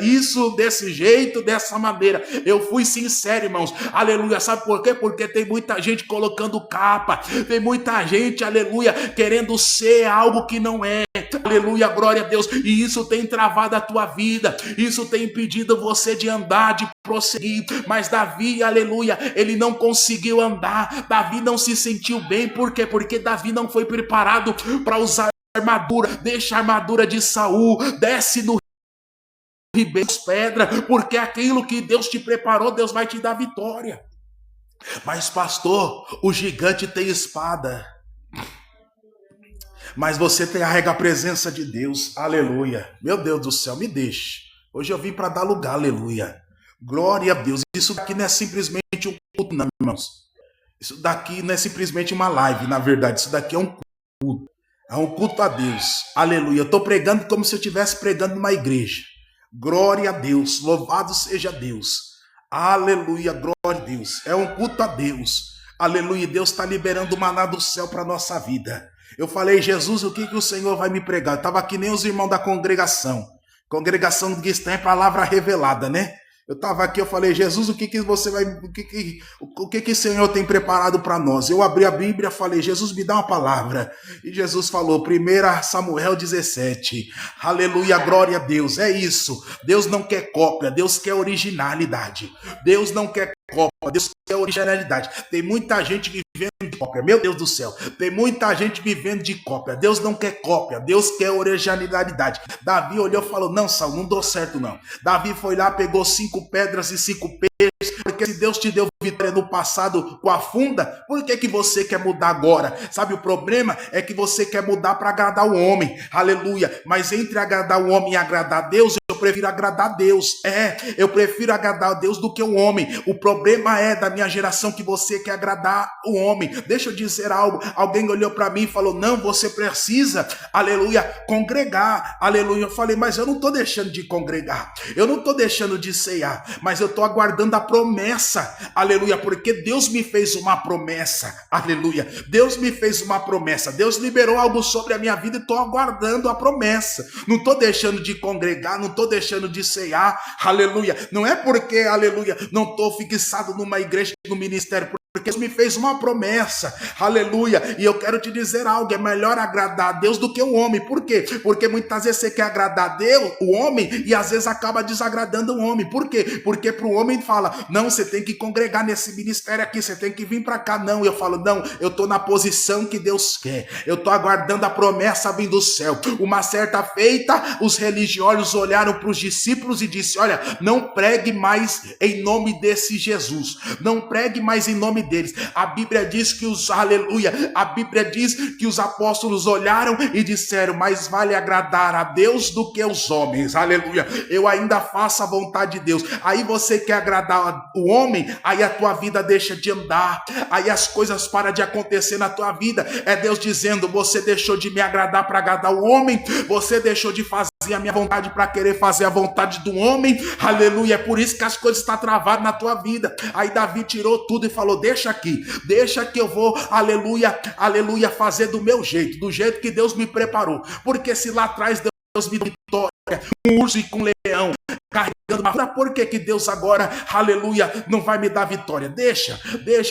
isso desse jeito, dessa maneira. Eu fui sincero, irmãos, aleluia. Sabe por quê? Porque tem muita gente colocando capa, tem muita gente, aleluia, querendo ser algo que não é, aleluia, glória a Deus, e isso tem travado a tua vida, isso tem impedido você de andar, de prosseguir. Mas Davi, aleluia, ele não conseguiu andar, Davi não se sentiu bem. Por quê? Porque Davi não foi preparado para usar armadura. Deixa a armadura de Saul, desce no ribeiro das pedras, porque aquilo que Deus te preparou, Deus vai te dar vitória. Mas pastor, o gigante tem espada, mas você carrega a presença de Deus, aleluia. Meu Deus do céu, me deixe, hoje eu vim para dar lugar, aleluia, glória a Deus. Isso daqui não é simplesmente um culto, não, irmãos. Isso daqui não é simplesmente uma live, na verdade, isso daqui é um culto. É um culto a Deus, aleluia. Eu estou pregando como se eu estivesse pregando numa igreja. Glória a Deus, louvado seja Deus, aleluia, glória a Deus. É um culto a Deus, aleluia. Deus está liberando o maná do céu para a nossa vida. Eu falei, Jesus, o que o Senhor vai me pregar? Eu estava aqui nem os irmãos da congregação do Guistã é palavra revelada, né? Eu estava aqui, eu falei, Jesus, o que você vai, o que o Senhor tem preparado para nós? Eu abri a Bíblia, falei, Jesus, me dá uma palavra. E Jesus falou, 1 Samuel 17, aleluia, glória a Deus. É isso, Deus não quer cópia, Deus quer originalidade. Deus não quer cópia, Deus quer originalidade. Tem muita gente vivendo de cópia, meu Deus do céu, tem muita gente vivendo de cópia. Deus não quer cópia, Deus quer originalidade. Davi olhou e falou, não, Saul, não dou certo não. Davi foi lá, pegou 5 pedras e 5 peixes, porque se Deus te deu vitória no passado com a funda, por que você quer mudar agora? Sabe, o problema é que você quer mudar para agradar o homem, aleluia. Mas entre agradar o homem e agradar a Deus, eu prefiro agradar a Deus. Eu prefiro agradar a Deus do que o homem. O problema é da minha geração que você quer agradar o homem. Deixa eu dizer algo. Alguém olhou para mim e falou, não, você precisa, aleluia, congregar, aleluia. Eu falei, mas eu não estou deixando de congregar, eu não estou deixando de ceiar, mas eu estou aguardando a promessa, aleluia, porque Deus me fez uma promessa, aleluia. Deus me fez uma promessa, Deus liberou algo sobre a minha vida e estou aguardando a promessa. Não estou deixando de congregar, não estou deixando de ceiar, aleluia. Não é porque, aleluia, não estou fixado numa igreja, no ministério, porque Deus me fez uma promessa, aleluia. E eu quero te dizer algo, é melhor agradar a Deus do que o homem. Por quê? Porque muitas vezes você quer agradar a Deus, o homem, e às vezes acaba desagradando o homem. Por quê? Porque para o homem fala, não, você tem que congregar nesse ministério aqui, você tem que vir para cá. Não, eu falo, não, eu estou na posição que Deus quer, eu estou aguardando a promessa vindo do céu. Uma certa feita, os religiosos olharam para os discípulos e disse, olha, não pregue mais em nome desse Jesus, não pregue mais em nome deles. A Bíblia diz que a Bíblia diz que os apóstolos olharam e disseram, mais vale agradar a Deus do que os homens, aleluia. Eu ainda faço a vontade de Deus. Aí você quer agradar o homem, aí a tua vida deixa de andar, aí as coisas param de acontecer na tua vida. É Deus dizendo, você deixou de me agradar para agradar o homem, você deixou de fazer a minha vontade para querer fazer a vontade do homem, aleluia. É por isso que as coisas estão travadas na tua vida. Aí Davi tirou tudo e falou, deixa que eu vou, aleluia, aleluia, fazer do meu jeito, do jeito que Deus me preparou. Porque se lá atrás Deus me deu vitória, um urso e com um leão carregando uma fura, por que Deus agora, aleluia, não vai me dar vitória? Deixa,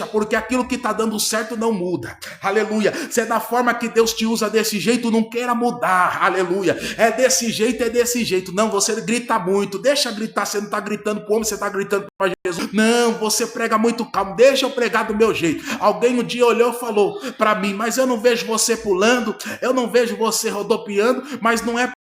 porque aquilo que está dando certo não muda, aleluia. Se é da forma que Deus te usa desse jeito, não queira mudar, aleluia. É desse jeito, não, você grita muito, deixa gritar, você não está gritando para o homem, você está gritando para Jesus. Não, você prega muito calmo, deixa eu pregar do meu jeito. Alguém um dia olhou e falou para mim, mas eu não vejo você pulando, eu não vejo você rodopiando, mas não é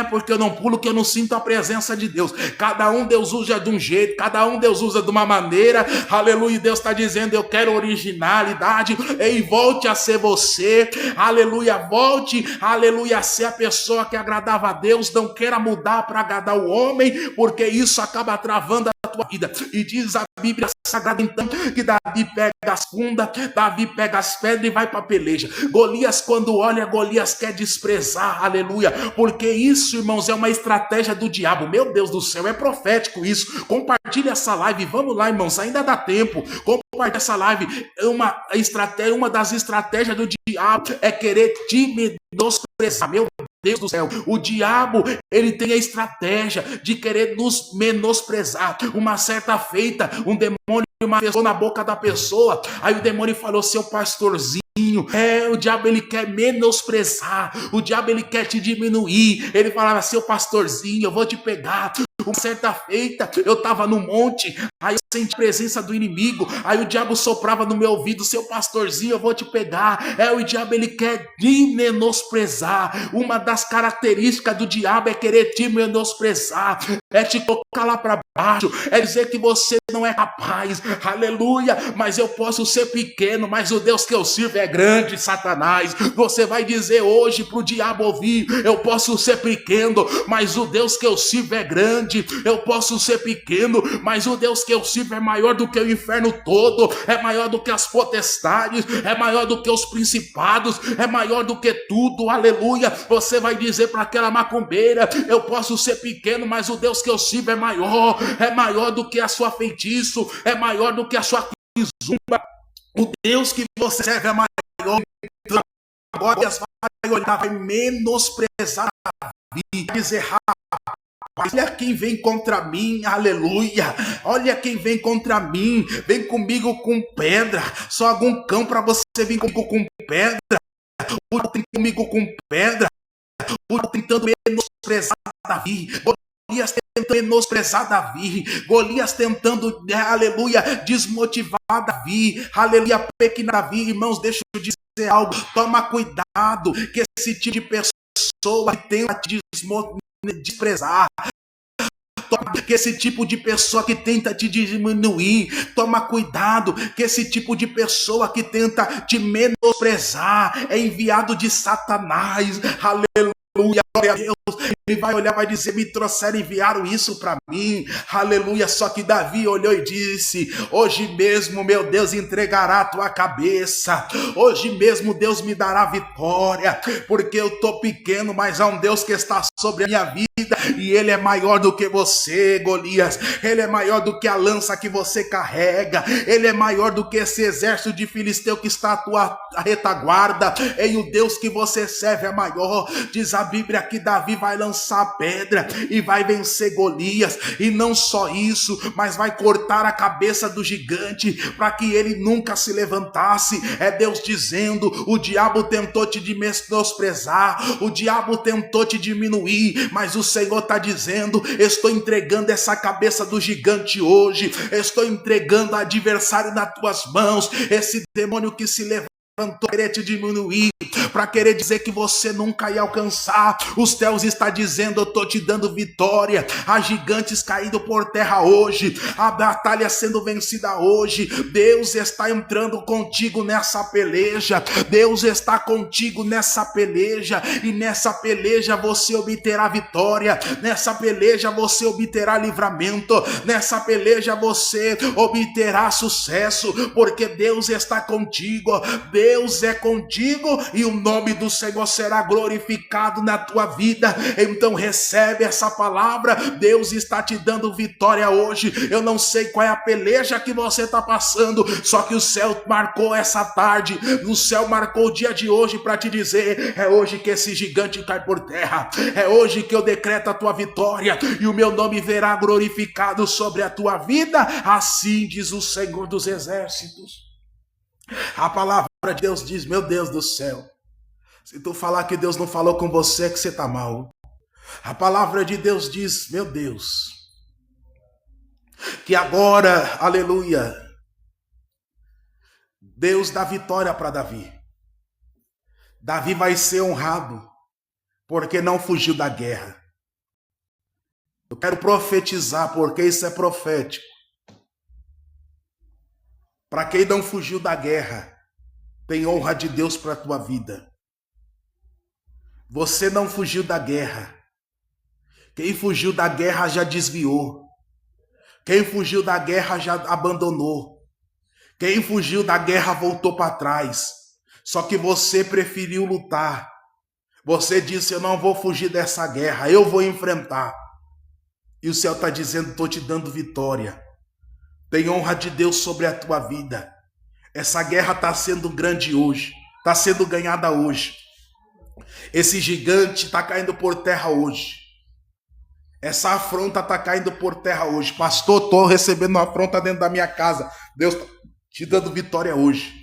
porque eu não pulo que eu não sinto a presença de Deus. Cada um Deus usa de um jeito, cada um Deus usa de uma maneira, aleluia. Deus está dizendo, eu quero originalidade. Ei, volte a ser você, aleluia, volte, aleluia, a ser a pessoa que agradava a Deus. Não queira mudar para agradar o homem, porque isso acaba travando a tua vida. E diz a Bíblia Sagrada então que Davi pega as fundas, Davi pega as pedras e vai para a peleja. Golias, quando olha, Golias quer desprezar, aleluia, porque isso, irmãos, é uma estratégia do diabo. Meu Deus do céu, é profético isso. Compartilha essa live, vamos lá, irmãos, ainda dá tempo. Compartilha essa live. Uma das estratégias do diabo é querer te menosprezar. Meu Deus do céu, o diabo, ele tem a estratégia de querer nos menosprezar. Uma certa feita, um demônio manifestou na boca da pessoa, aí o demônio falou, seu pastorzinho, O diabo ele quer menosprezar, o diabo ele quer te diminuir. Ele falava: seu pastorzinho, eu vou te pegar. Uma certa feita, eu estava no monte, aí eu senti a presença do inimigo, aí o diabo soprava no meu ouvido: seu pastorzinho, eu vou te pegar. O diabo ele quer te menosprezar. Uma das características do diabo é querer te menosprezar, é te colocar lá para baixo, é dizer que você não é capaz. Aleluia. Mas eu posso ser pequeno, mas o Deus que eu sirvo é grande. Satanás, você vai dizer hoje para o diabo ouvir: eu posso ser pequeno, mas o Deus que eu sirvo é grande. Eu posso ser pequeno, mas o Deus que eu sirvo é maior do que o inferno todo, é maior do que as potestades, é maior do que os principados, é maior do que tudo. Aleluia. Você vai dizer para aquela macumbeira: eu posso ser pequeno, mas o Deus que eu sirvo é maior do que a sua feitiço, é maior do que a sua zumba. O Deus que você serve é maior. Agora vai olhar, vai menosprezar a vida, vai dizer: olha quem vem contra mim, aleluia. Olha quem vem contra mim, vem comigo com pedra. Só algum cão para você vir comigo com pedra. Tem comigo com pedra. Tentando menosprezar Davi. Golias tentando menosprezar Davi. Golias tentando, aleluia, desmotivar Davi. Aleluia, pequena Davi. Irmãos, deixa eu dizer algo. Toma cuidado que esse tipo de pessoa tenta te desprezar, que esse tipo de pessoa que tenta te diminuir, toma cuidado que esse tipo de pessoa que tenta te menosprezar é enviado de Satanás. Aleluia, glória a Deus. Ele vai olhar, vai dizer: me trouxeram, enviaram isso para mim. Aleluia. Só que Davi olhou e disse: hoje mesmo meu Deus entregará a tua cabeça. Hoje mesmo Deus me dará vitória, porque eu tô pequeno, mas há um Deus que está sobre a minha vida, e ele é maior do que você, Golias. Ele é maior do que a lança que você carrega. Ele é maior do que esse exército de filisteu que está à tua retaguarda. E o Deus que você serve é maior. Diz a Bíblia que Davi vai lançar a pedra e vai vencer Golias. E não só isso, mas vai cortar a cabeça do gigante para que ele nunca se levantasse. É Deus dizendo: o diabo tentou te menosprezar, o diabo tentou te diminuir, mas o Senhor está dizendo: estou entregando essa cabeça do gigante hoje, estou entregando o adversário nas tuas mãos, esse demônio que se levantou querer te diminuir, para querer dizer que você nunca ia alcançar. Os céus está dizendo: eu estou te dando vitória. Há gigantes caindo por terra hoje, a batalha sendo vencida hoje. Deus está entrando contigo nessa peleja. Deus está contigo nessa peleja, e nessa peleja você obterá vitória, nessa peleja você obterá livramento, nessa peleja você obterá sucesso, porque Deus está contigo. Deus é contigo e o nome do Senhor será glorificado na tua vida. Então recebe essa palavra. Deus está te dando vitória hoje. Eu não sei qual é a peleja que você está passando, só que o céu marcou essa tarde, o céu marcou o dia de hoje para te dizer: é hoje que esse gigante cai por terra, é hoje que eu decreto a tua vitória e o meu nome verá glorificado sobre a tua vida. Assim diz o Senhor dos Exércitos. A palavra de Deus diz: meu Deus do céu, se tu falar que Deus não falou com você, é que você está mal. A palavra de Deus diz: meu Deus, que agora, aleluia, Deus dá vitória para Davi. Davi vai ser honrado, porque não fugiu da guerra. Eu quero profetizar, porque isso é profético. Para quem não fugiu da guerra, tem honra de Deus para a tua vida. Você não fugiu da guerra. Quem fugiu da guerra já desviou. Quem fugiu da guerra já abandonou. Quem fugiu da guerra voltou para trás. Só que você preferiu lutar. Você disse: eu não vou fugir dessa guerra, eu vou enfrentar. E o céu está dizendo: estou te dando vitória. Tem honra de Deus sobre a tua vida. Essa guerra está sendo grande hoje. Está sendo ganhada hoje. Esse gigante está caindo por terra hoje. Essa afronta está caindo por terra hoje. Pastor, estou recebendo uma afronta dentro da minha casa. Deus está te dando vitória hoje.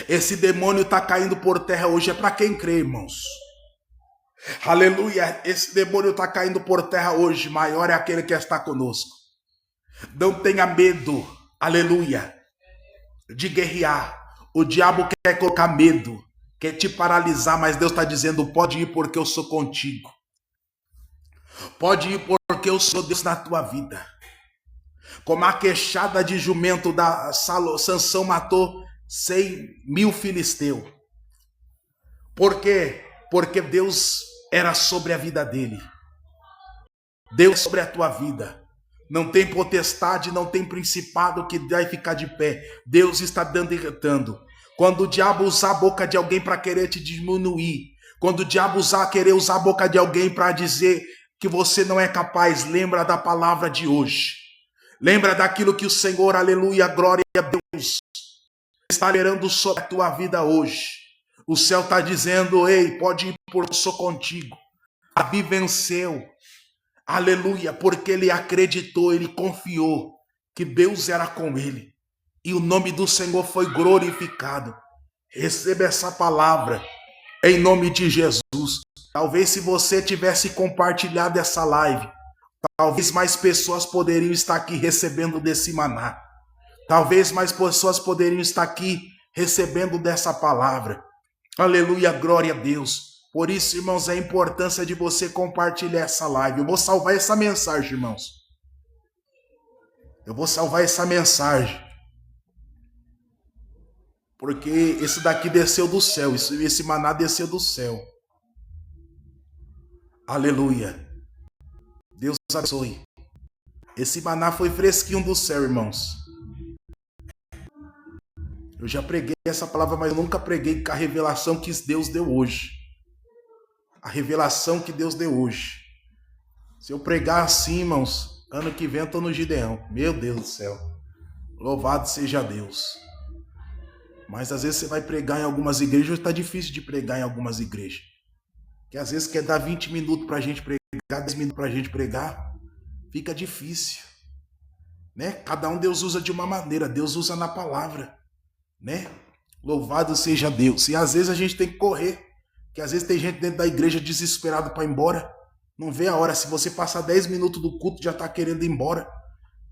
Esse demônio está caindo por terra hoje. É para quem crê, irmãos. Aleluia. Esse demônio está caindo por terra hoje. Maior é aquele que está conosco. Não tenha medo. Aleluia. De guerrear. O diabo quer colocar medo. Quer te paralisar. Mas Deus está dizendo: pode ir porque eu sou contigo. Pode ir porque eu sou Deus na tua vida. Como a queixada de jumento da Sansão matou 100.000 filisteus. Por quê? Porque Deus era sobre a vida dele. Deus sobre a tua vida. Não tem potestade, não tem principado que vai ficar de pé. Deus está dando e retando. Quando o diabo usar a boca de alguém para querer te diminuir, quando o diabo querer usar a boca de alguém para dizer que você não é capaz, lembra da palavra de hoje. Lembra daquilo que o Senhor, aleluia, glória a Deus, está liberando sobre a tua vida hoje. O céu está dizendo: ei, pode ir porque eu sou contigo. Davi venceu, aleluia, porque ele acreditou, ele confiou que Deus era com ele. E o nome do Senhor foi glorificado. Receba essa palavra em nome de Jesus. Talvez se você tivesse compartilhado essa live, talvez mais pessoas poderiam estar aqui recebendo desse maná. Talvez mais pessoas poderiam estar aqui recebendo dessa palavra. Aleluia, glória a Deus. Por isso, irmãos, a importância de você compartilhar essa live. Eu vou salvar essa mensagem, irmãos. Eu vou salvar essa mensagem. Porque esse daqui desceu do céu. Esse maná desceu do céu. Aleluia. Deus abençoe. Esse maná foi fresquinho do céu, irmãos. Eu já preguei essa palavra, mas eu nunca preguei com a revelação que Deus deu hoje. A revelação que Deus deu hoje. Se eu pregar assim, irmãos, ano que vem eu estou no Gideão. Meu Deus do céu. Louvado seja Deus. Mas às vezes você vai pregar em algumas igrejas, está difícil de pregar em algumas igrejas. Que às vezes quer dar 20 minutos para a gente pregar, 10 minutos para a gente pregar. Fica difícil. Né? Cada um Deus usa de uma maneira. Deus usa na palavra. Né? Louvado seja Deus. E às vezes a gente tem que correr. Que às vezes tem gente dentro da igreja desesperado para ir embora. Não vê a hora. Se você passar 10 minutos do culto, já está querendo ir embora.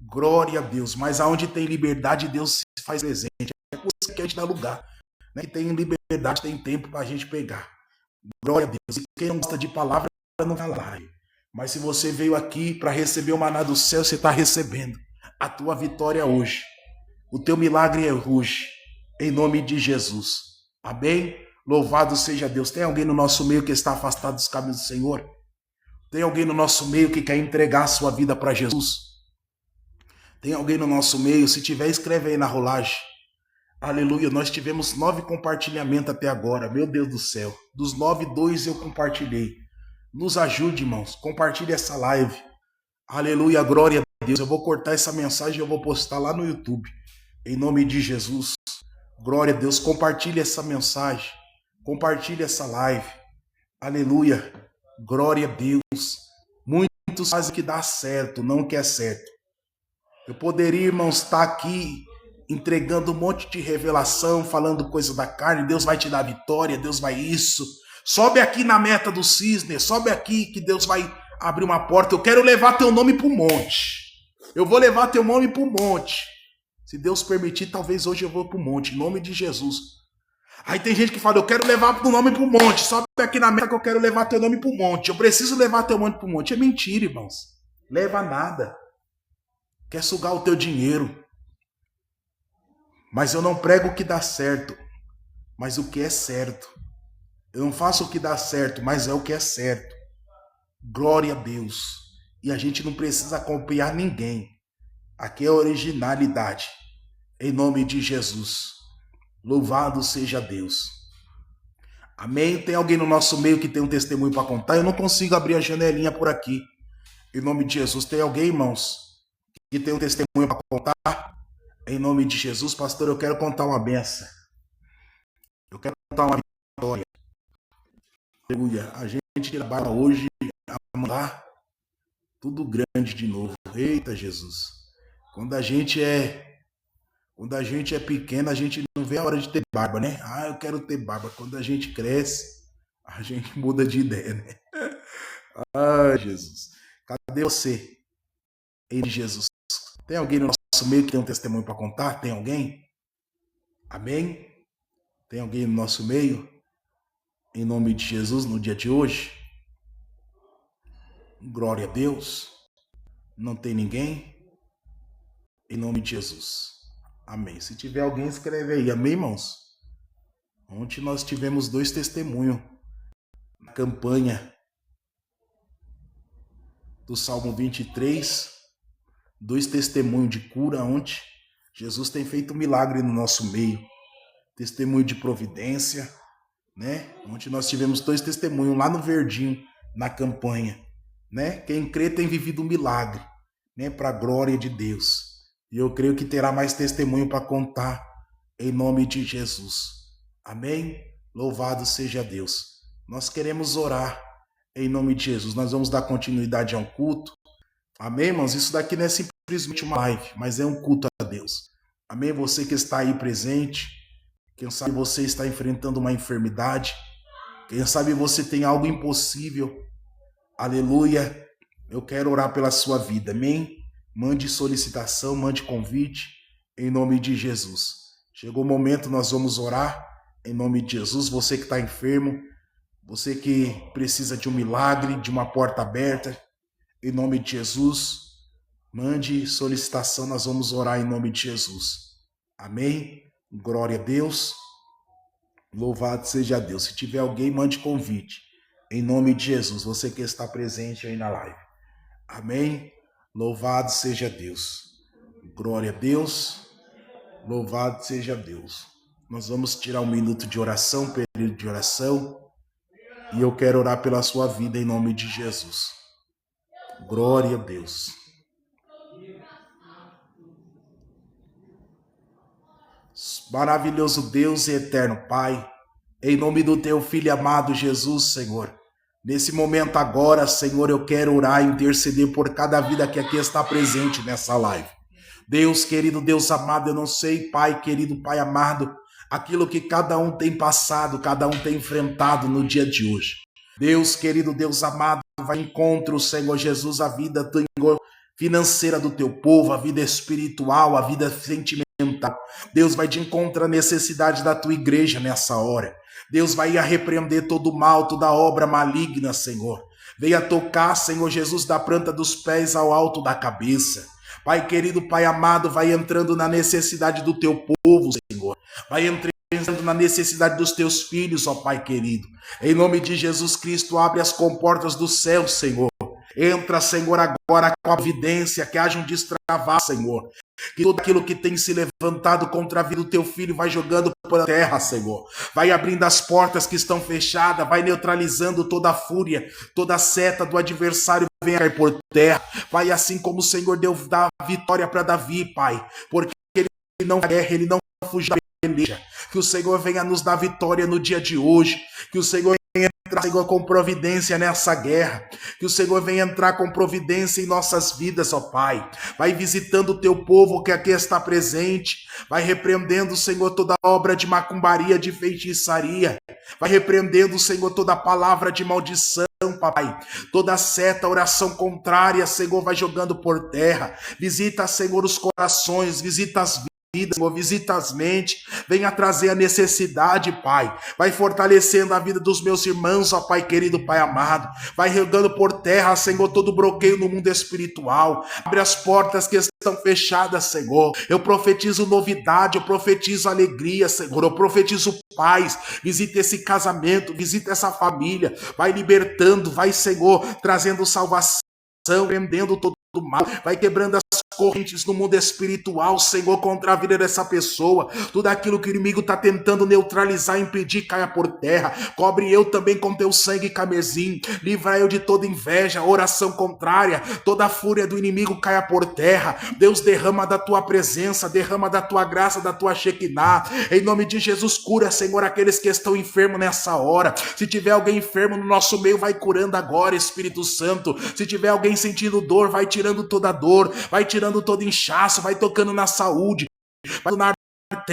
Glória a Deus. Mas aonde tem liberdade, Deus se faz presente. É por isso que a gente dá lugar. Né? Que tem liberdade, tem tempo para a gente pegar. Glória a Deus. E quem não gosta de palavra, não vai lá. Mas se você veio aqui para receber o maná do céu, você está recebendo a tua vitória hoje. O teu milagre é hoje. Em nome de Jesus. Amém? Louvado seja Deus. Tem alguém no nosso meio que está afastado dos caminhos do Senhor? Tem alguém no nosso meio que quer entregar a sua vida para Jesus? Tem alguém no nosso meio? Se tiver, escreve aí na rolagem. Aleluia. Nós tivemos 9 compartilhamentos até agora. Meu Deus do céu. Dos 9, 2 eu compartilhei. Nos ajude, irmãos. Compartilhe essa live. Aleluia. Glória a Deus. Eu vou cortar essa mensagem e eu vou postar lá no YouTube. Em nome de Jesus. Glória a Deus. Compartilhe essa mensagem. Compartilhe essa live. Aleluia. Glória a Deus. Muitos fazem que dá certo, não que é certo. Eu poderia, irmãos, estar aqui entregando um monte de revelação, falando coisa da carne. Deus vai te dar vitória, Deus vai isso. Sobe aqui na meta do cisne, sobe aqui que Deus vai abrir uma porta. Eu quero levar teu nome para o monte. Eu vou levar teu nome para o monte. Se Deus permitir, talvez hoje eu vou para o monte, em nome de Jesus. Aí tem gente que fala: eu quero levar teu nome para o monte. Sobe aqui na meta que eu quero levar teu nome para o monte. Eu preciso levar teu nome para o monte. É mentira, irmãos. Leva nada. Quer sugar o teu dinheiro. Mas eu não prego o que dá certo, mas o que é certo. Eu não faço o que dá certo, mas é o que é certo. Glória a Deus. E a gente não precisa copiar ninguém. Aqui é originalidade. Em nome de Jesus. Louvado seja Deus. Amém? Tem alguém no nosso meio que tem um testemunho para contar? Eu não consigo abrir a janelinha por aqui. Em nome de Jesus. Tem alguém, irmãos, que tem um testemunho para contar? Em nome de Jesus, pastor, eu quero contar uma benção. Eu quero contar uma vitória. Aleluia. A gente trabalha hoje a mandar tudo grande de novo. Eita, Jesus. Quando a gente Quando a gente é pequeno, a gente não vê a hora de ter barba, né? Ah, eu quero ter barba. Quando a gente cresce, a gente muda de ideia, né? Ah, Jesus. Cadê você? Ei, Jesus. Tem alguém no nosso meio que tem um testemunho para contar? Tem alguém? Amém? Tem alguém no nosso meio? Em nome de Jesus, no dia de hoje? Glória a Deus. Não tem ninguém? Em nome de Jesus. Amém. Se tiver alguém, escreve aí. Amém, irmãos? Ontem nós tivemos 2 testemunhos na campanha do Salmo 23. 2 testemunhos de cura ontem. Jesus tem feito um milagre no nosso meio. Testemunho de providência, né? Ontem nós tivemos 2 testemunhos lá no Verdinho, na campanha, né? Quem crê tem vivido um milagre, né? Para a glória de Deus. E eu creio que terá mais testemunho para contar em nome de Jesus. Amém? Louvado seja Deus. Nós queremos orar em nome de Jesus. Nós vamos dar continuidade a um culto. Amém, irmãos? Isso daqui não é simplesmente uma live, mas é um culto a Deus. Amém? Você que está aí presente, quem sabe você está enfrentando uma enfermidade, quem sabe você tem algo impossível. Aleluia. Eu quero orar pela sua vida. Amém? Mande solicitação, mande convite em nome de Jesus. Chegou o momento, nós vamos orar em nome de Jesus. Você que está enfermo, você que precisa de um milagre, de uma porta aberta, em nome de Jesus, mande solicitação, nós vamos orar em nome de Jesus. Amém? Glória a Deus. Louvado seja Deus. Se tiver alguém, mande convite. Em nome de Jesus, você que está presente aí na live. Amém? Louvado seja Deus. Glória a Deus. Louvado seja Deus. Nós vamos tirar um minuto de oração, período de oração. E eu quero orar pela sua vida em nome de Jesus. Glória a Deus. Maravilhoso Deus e eterno Pai, em nome do teu Filho amado Jesus, Senhor. Nesse momento agora, Senhor, eu quero orar e interceder por cada vida que aqui está presente nessa live. Deus querido, Deus amado, eu não sei, Pai querido, Pai amado, aquilo que cada um tem passado, cada um tem enfrentado no dia de hoje. Deus querido, Deus amado, vai em encontro, Senhor Jesus, a vida financeira do teu povo, a vida espiritual, a vida sentimental. Deus vai de encontro à necessidade da tua igreja nessa hora. Deus vai repreender todo o mal, toda obra maligna, Senhor. Venha tocar, Senhor Jesus, da planta dos pés ao alto da cabeça. Pai querido, Pai amado, vai entrando na necessidade do teu povo, Senhor. Vai entrando na necessidade dos teus filhos, ó Pai querido. Em nome de Jesus Cristo, abre as comportas do céu, Senhor. Entra, Senhor, agora com a providência, que haja um destravar, Senhor. Que tudo aquilo que tem se levantado contra a vida do teu filho vai jogando por terra, Senhor. Vai abrindo as portas que estão fechadas, vai neutralizando toda a fúria, toda a seta do adversário vem cair por terra. Pai, assim como o Senhor deu a vitória para Davi, Pai, porque ele não guerra, ele não fugiu da peleja. Que o Senhor venha nos dar vitória no dia de hoje. Que o Senhor venha entrar, Senhor, com providência nessa guerra. Que o Senhor venha entrar com providência em nossas vidas, ó Pai. Vai visitando o teu povo que aqui está presente. Vai repreendendo, Senhor, toda obra de macumbaria, de feitiçaria. Vai repreendendo, Senhor, toda palavra de maldição, Pai. Toda seta, oração contrária, Senhor, vai jogando por terra. Visita, Senhor, os corações, visita as vidas, Senhor, visita as mentes, venha trazer a necessidade, Pai. Vai fortalecendo a vida dos meus irmãos, ó Pai querido, Pai amado. Vai regando por terra, Senhor, todo bloqueio no mundo espiritual. Abre as portas que estão fechadas, Senhor. Eu profetizo novidade, eu profetizo alegria, Senhor. Eu profetizo paz. Visita esse casamento, visita essa família. Vai libertando, vai, Senhor, trazendo salvação, prendendo todo o mal. Vai quebrando as correntes no mundo espiritual, Senhor, contra a vida dessa pessoa. Tudo aquilo que o inimigo está tentando neutralizar, impedir, caia por terra. Cobre eu também com teu sangue carmesim. Livra eu de toda inveja, oração contrária. Toda a fúria do inimigo caia por terra. Deus, derrama da tua presença, derrama da tua graça, da tua Shekinah. Em nome de Jesus, cura, Senhor, aqueles que estão enfermos nessa hora. Se tiver alguém enfermo no nosso meio, vai curando agora, Espírito Santo. Se tiver alguém sentindo dor, vai tirando toda dor, vai tirando todo inchaço, vai tocando na saúde. vai na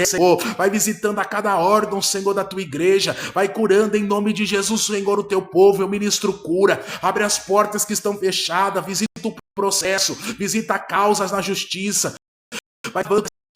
Senhor, vai visitando a cada órgão, Senhor, da tua igreja, vai curando em nome de Jesus, Senhor, o teu povo. Eu ministro cura, abre as portas que estão fechadas, visita o processo, visita causas na justiça, vai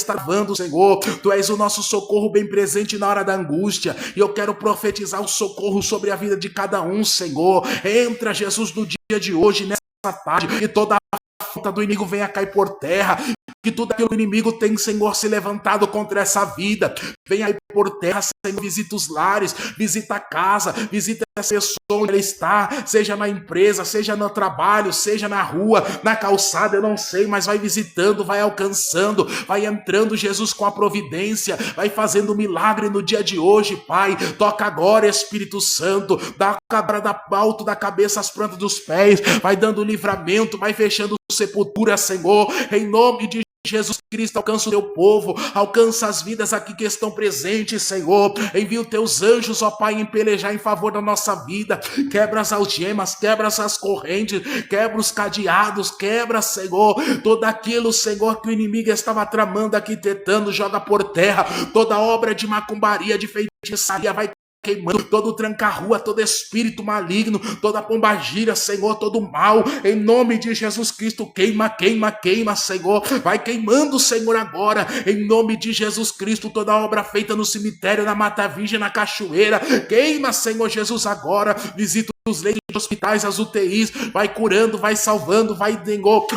travando, Senhor. Tu és o nosso socorro bem presente na hora da angústia, e eu quero profetizar o socorro sobre a vida de cada um, Senhor. Entra, Jesus, no dia de hoje, nessa tarde, e toda a falta do inimigo venha cair por terra, que tudo aquilo que o inimigo tem, Senhor, se levantado contra essa vida, venha aí por terra, Senhor. Visita os lares, visita a casa, visita essa pessoa onde ela está, seja na empresa, seja no trabalho, seja na rua, na calçada, eu não sei, mas vai visitando, vai alcançando, vai entrando, Jesus, com a providência, vai fazendo milagre no dia de hoje, Pai. Toca agora, Espírito Santo, dá agora da alto da cabeça às plantas dos pés, vai dando livramento, vai fechando sepultura, Senhor, em nome de Jesus Cristo. Alcança o teu povo, alcança as vidas aqui que estão presentes, Senhor. Envia os teus anjos, ó Pai, em pelejar em favor da nossa vida. Quebra as algemas, quebra as correntes, quebra os cadeados, quebra, Senhor, tudo aquilo, Senhor, que o inimigo estava tramando, arquitetando, joga por terra. Toda obra de macumbaria, de feitiçaria, vai queimando, todo tranca-rua, todo espírito maligno, toda pombagira, Senhor, todo mal, em nome de Jesus Cristo, queima, queima, queima, Senhor, vai queimando, Senhor, agora, em nome de Jesus Cristo, toda obra feita no cemitério, na Mata Virgem, na cachoeira, queima, Senhor Jesus, agora, visita os leitos de hospitais, as UTIs, vai curando, vai salvando, vai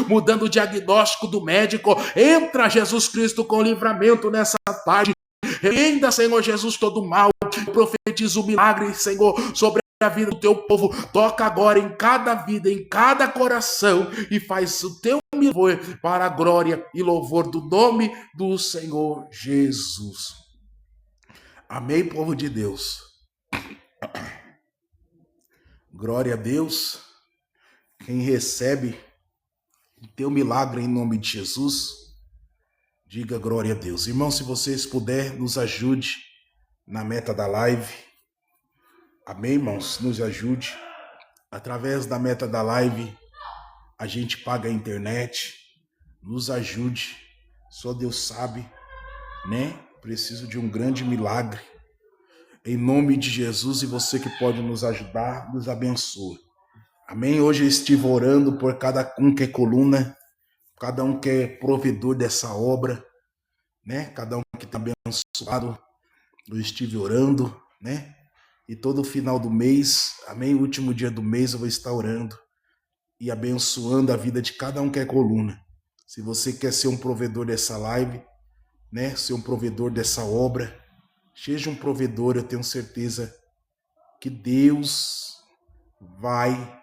mudando o diagnóstico do médico. Entra, Jesus Cristo, com livramento nessa tarde. Repreenda, Senhor Jesus, todo mal. Profetiza o milagre, Senhor, sobre a vida do teu povo. Toca agora em cada vida, em cada coração, e faz o teu milagre para a glória e louvor do nome do Senhor Jesus. Amém, povo de Deus. Glória a Deus. Quem recebe o teu milagre em nome de Jesus, diga glória a Deus. Irmão, se vocês puderem, nos ajude na meta da live. Amém, irmãos? Nos ajude. Através da meta da live, a gente paga a internet. Nos ajude. Só Deus sabe, né? Preciso de um grande milagre. Em nome de Jesus, e você que pode nos ajudar, nos abençoe. Amém? Hoje eu estive orando por cada um que é coluna, cada um que é provedor dessa obra, né? Cada um que está abençoado. Eu estive orando, né? E todo final do mês, amém? O último dia do mês eu vou estar orando e abençoando a vida de cada um que é coluna. Se você quer ser um provedor dessa live, né? Ser um provedor dessa obra, seja um provedor, eu tenho certeza que Deus vai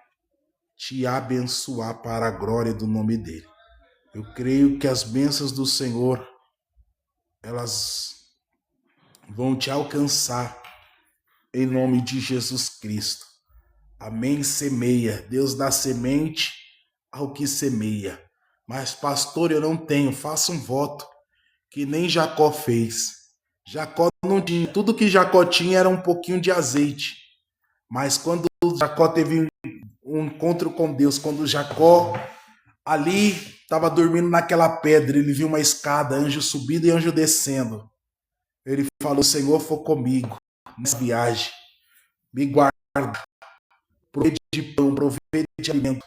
te abençoar para a glória do nome dele. Eu creio que as bênçãos do Senhor, elas vão te alcançar em nome de Jesus Cristo. Amém. Semeia. Deus dá semente ao que semeia. Mas, pastor, eu não tenho. Faça um voto que nem Jacó fez. Jacó não tinha. Tudo que Jacó tinha era um pouquinho de azeite. Mas quando Jacó teve um encontro com Deus, quando Jacó ali estava dormindo naquela pedra, ele viu uma escada, anjo subindo e anjo descendo. Ele falou: o Senhor for comigo nessa viagem, me guarda, provê de pão, provê de alimento.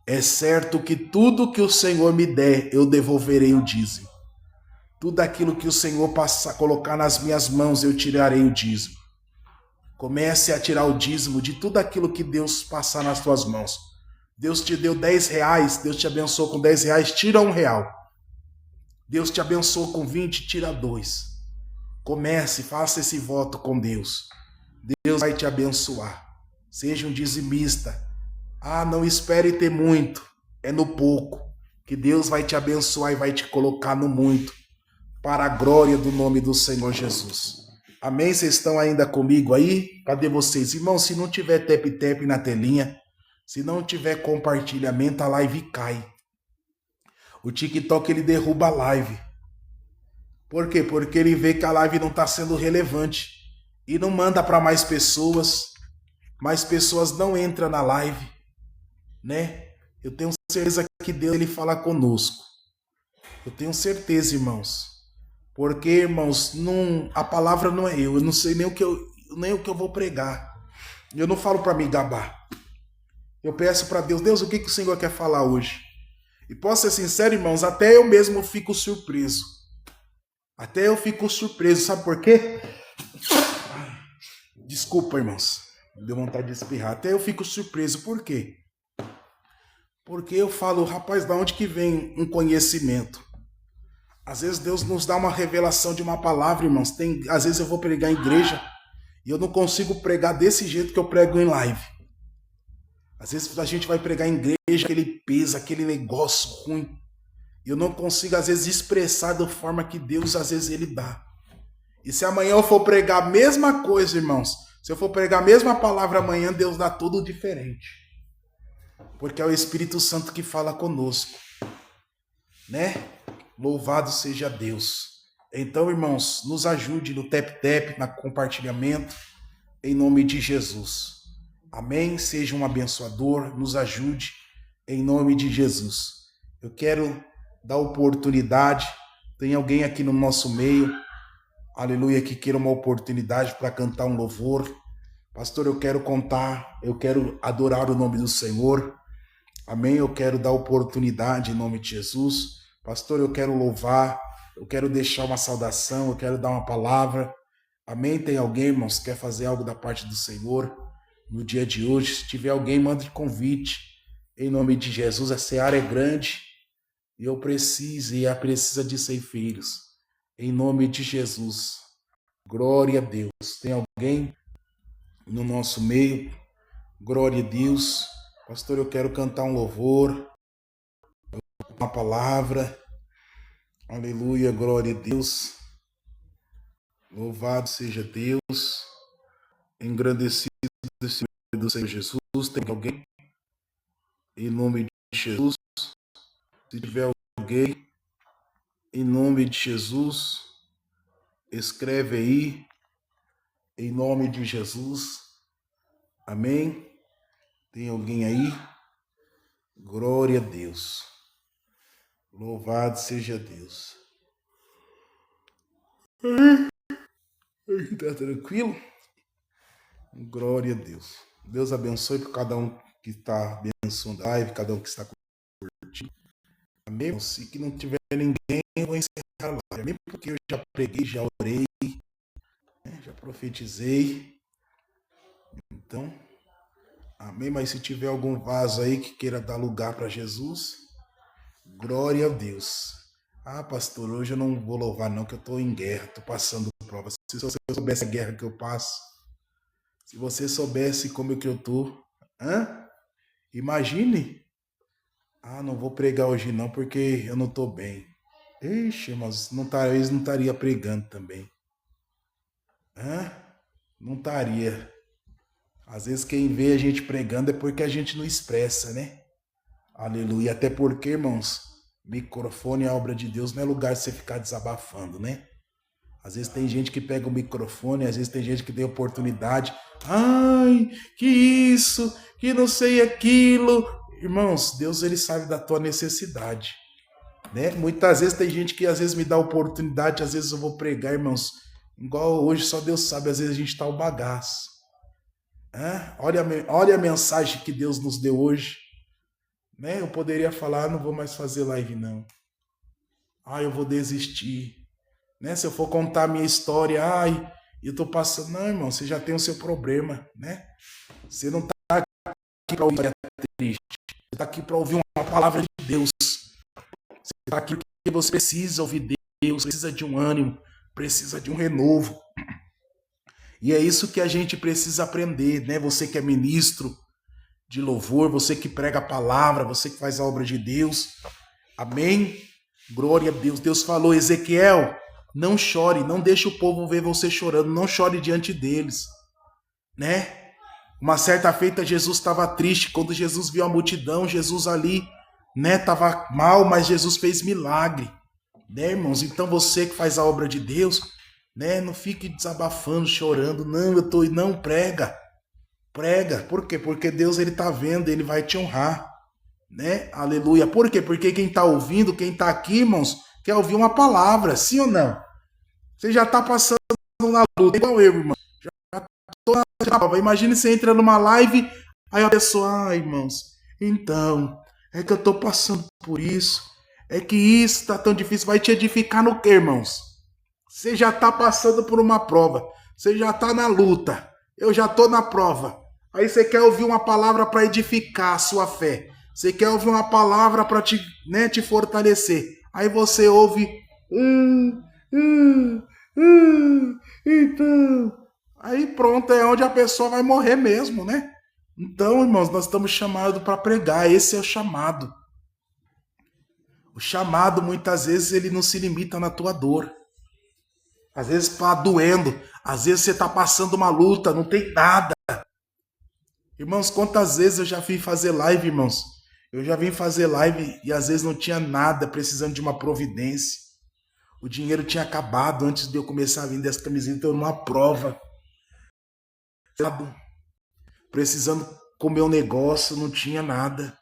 É certo que tudo que o Senhor me der, eu devolverei o dízimo. Tudo aquilo que o Senhor colocar nas minhas mãos, eu tirarei o dízimo. Comece a tirar o dízimo de tudo aquilo que Deus passar nas tuas mãos. Deus te deu R$10, Deus te abençoou com R$10, tira R$1. Deus te abençoou com 20, tira 2. Comece, faça esse voto com Deus. Deus vai te abençoar. Seja um dizimista. Não espere ter muito. É no pouco que Deus vai te abençoar e vai te colocar no muito, para a glória do nome do Senhor Jesus. Amém? Vocês estão ainda comigo aí? Cadê vocês? Irmão, se não tiver tap-tap na telinha, se não tiver compartilhamento, a live cai. O TikTok, ele derruba a live. Por quê? Porque ele vê que a live não está sendo relevante e não manda para mais pessoas não entram na live, né? Eu tenho certeza que Deus, ele fala conosco. Eu tenho certeza, irmãos. Porque, irmãos, não, a palavra não é eu não sei nem o que eu vou pregar. Eu não falo para me gabar. Eu peço para Deus, Deus, o que o Senhor quer falar hoje? E posso ser sincero, irmãos, até eu mesmo fico surpreso. Até eu fico surpreso, sabe por quê? Desculpa, irmãos, me deu vontade de espirrar. Até eu fico surpreso, por quê? Porque eu falo, rapaz, da onde que vem um conhecimento? Às vezes Deus nos dá uma revelação de uma palavra, irmãos. Às vezes eu vou pregar em igreja e eu não consigo pregar desse jeito que eu prego em live. Às vezes a gente vai pregar em igreja, aquele peso, aquele negócio ruim. E eu não consigo, às vezes, expressar da forma que Deus, às vezes, Ele dá. E se amanhã eu for pregar a mesma coisa, irmãos, se eu for pregar a mesma palavra amanhã, Deus dá tudo diferente. Porque é o Espírito Santo que fala conosco. Né? Louvado seja Deus. Então, irmãos, nos ajude no tap-tap, no compartilhamento, em nome de Jesus. Amém? Seja um abençoador, nos ajude, em nome de Jesus. Eu quero dar oportunidade, tem alguém aqui no nosso meio, aleluia, que queira uma oportunidade para cantar um louvor. Pastor, eu quero adorar o nome do Senhor. Amém? Eu quero dar oportunidade em nome de Jesus. Pastor, eu quero louvar, eu quero deixar uma saudação, eu quero dar uma palavra. Amém? Tem alguém, irmãos, que quer fazer algo da parte do Senhor no dia de hoje? Se tiver alguém, mande convite. Em nome de Jesus, a seara é grande e eu preciso e ela precisa de ceifeiros. Em nome de Jesus. Glória a Deus. Tem alguém no nosso meio? Glória a Deus. Pastor, eu quero cantar um louvor, uma palavra. Aleluia, glória a Deus. Louvado seja Deus. Engrandecido seja do Senhor Jesus. Tem alguém? Em nome de Jesus. Se tiver alguém, em nome de Jesus, escreve aí. Em nome de Jesus. Amém? Tem alguém aí? Glória a Deus. Louvado seja Deus. Tá tranquilo? Glória a Deus. Deus abençoe por cada um que está abençoando a live, cada um que está curtindo. Amém? Se que não tiver ninguém, eu vou encerrar a live. Amém? Porque eu já preguei, já orei, né? Já profetizei. Então, amém? Mas se tiver algum vaso aí que queira dar lugar para Jesus, glória a Deus. Ah, pastor, hoje eu não vou louvar não, que eu estou em guerra, estou passando prova. Se você soubesse a guerra que eu passo, se você soubesse como é que eu estou, imagine. Ah, não vou pregar hoje não, porque eu não estou bem. Ixi, mas talvez não estaria pregando também. Não estaria. Às vezes quem vê a gente pregando é porque a gente não expressa, né? Aleluia. Até porque, irmãos, microfone é obra de Deus, não é lugar de você ficar desabafando, né? Às vezes tem gente que pega o microfone, às vezes tem gente que tem oportunidade. Ai, que isso, que não sei aquilo. Irmãos, Deus, ele sabe da tua necessidade, né? Muitas vezes tem gente que às vezes me dá oportunidade, às vezes eu vou pregar, irmãos. Igual hoje, só Deus sabe, às vezes a gente tá o bagaço. Olha a mensagem que Deus nos deu hoje. Né? Eu poderia falar, não vou mais fazer live não. Eu vou desistir. Né? Se eu for contar a minha história, eu tô passando. Não, irmão, você já tem o seu problema, né? Você não tá aqui para ouvir triste. Você tá aqui para ouvir uma palavra de Deus. Você tá aqui porque você precisa ouvir Deus, precisa de um ânimo, precisa de um renovo. E é isso que a gente precisa aprender, né? Você que é ministro de louvor, você que prega a palavra, você que faz a obra de Deus. Amém? Glória a Deus. Deus falou, Ezequiel, não chore, não deixe o povo ver você chorando, não chore diante deles, né? Uma certa feita Jesus estava triste, quando Jesus viu a multidão, Jesus ali, né, estava mal, mas Jesus fez milagre, né, irmãos? Então você que faz a obra de Deus, né, não fique desabafando, chorando, não, prega, por quê? Porque Deus, ele tá vendo, ele vai te honrar, né, aleluia. Por quê? Porque quem tá ouvindo, quem tá aqui, irmãos, quer ouvir uma palavra, sim ou não? Você já está passando na luta, igual eu, irmão. Já tô na prova. Imagine você entra numa live, aí a pessoa, irmãos, então, é que eu estou passando por isso. É que isso está tão difícil. Vai te edificar no quê, irmãos? Você já está passando por uma prova. Você já está na luta. Eu já estou na prova. Aí você quer ouvir uma palavra para edificar a sua fé. Você quer ouvir uma palavra para te fortalecer. Aí você ouve. Então. Aí pronto, é onde a pessoa vai morrer mesmo, né? Então, irmãos, nós estamos chamados para pregar. Esse é o chamado. O chamado, muitas vezes, ele não se limita na tua dor. Às vezes está doendo. Às vezes você está passando uma luta, não tem nada. Irmãos, quantas vezes eu já vim fazer live, irmãos? Eu já vim fazer live e às vezes não tinha nada, precisando de uma providência. O dinheiro tinha acabado antes de eu começar a vender essa camiseta, então numa prova. Precisando comer um negócio, não tinha nada.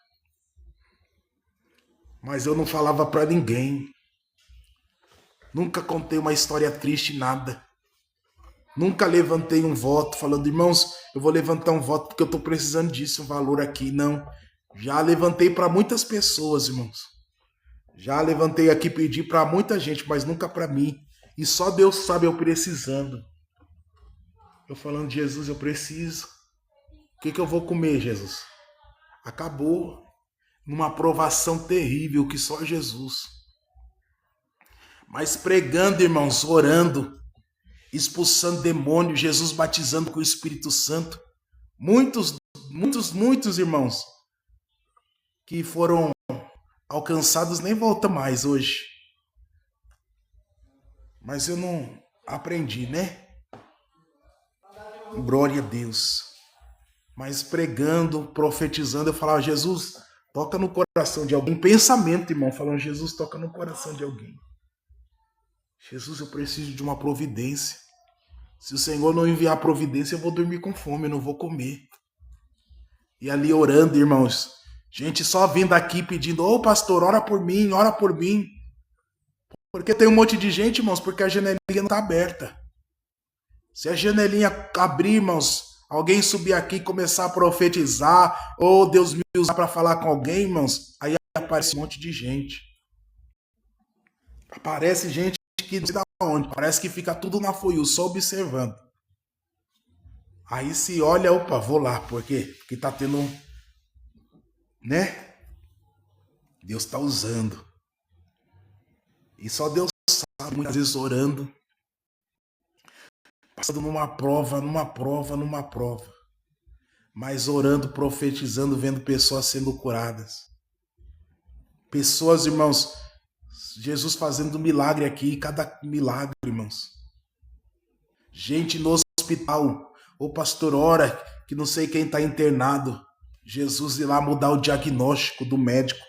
Mas eu não falava para ninguém. Nunca contei uma história triste, nada. Nunca levantei um voto falando, irmãos, eu vou levantar um voto porque eu estou precisando disso, um valor aqui. Não. Já levantei para muitas pessoas, irmãos. Já levantei aqui, pedi para muita gente, mas nunca para mim. E só Deus sabe eu precisando. Eu falando, Jesus, eu preciso. O que eu vou comer, Jesus? Acabou. Numa provação terrível que só Jesus. Mas pregando, irmãos, orando, expulsando demônio, Jesus batizando com o Espírito Santo. Muitos, irmãos, que foram alcançados nem voltam mais hoje. Mas eu não aprendi, né? Glória a Deus. Mas pregando, profetizando, eu falava, Jesus, toca no coração de alguém. Pensamento, irmão, falando, Jesus, toca no coração de alguém. Jesus, eu preciso de uma providência. Se o Senhor não enviar providência, eu vou dormir com fome, eu não vou comer. E ali orando, irmãos, gente só vindo aqui pedindo, ô pastor, ora por mim, ora por mim. Porque tem um monte de gente, irmãos, porque a janelinha não está aberta. Se a janelinha abrir, irmãos, alguém subir aqui e começar a profetizar, ou Deus me usar para falar com alguém, irmãos, aí aparece um monte de gente. Aparece gente que não sei da onde, parece que fica tudo na foiu, só observando. Aí se olha, opa, vou lá, por quê? Porque tá tendo, né? Deus tá usando. E só Deus sabe, muitas vezes orando, passando numa prova, mas orando, profetizando, vendo pessoas sendo curadas. Pessoas, irmãos, Jesus fazendo milagre aqui, cada milagre, irmãos. Gente no hospital, o pastor ora, que não sei quem está internado. Jesus ir lá mudar o diagnóstico do médico.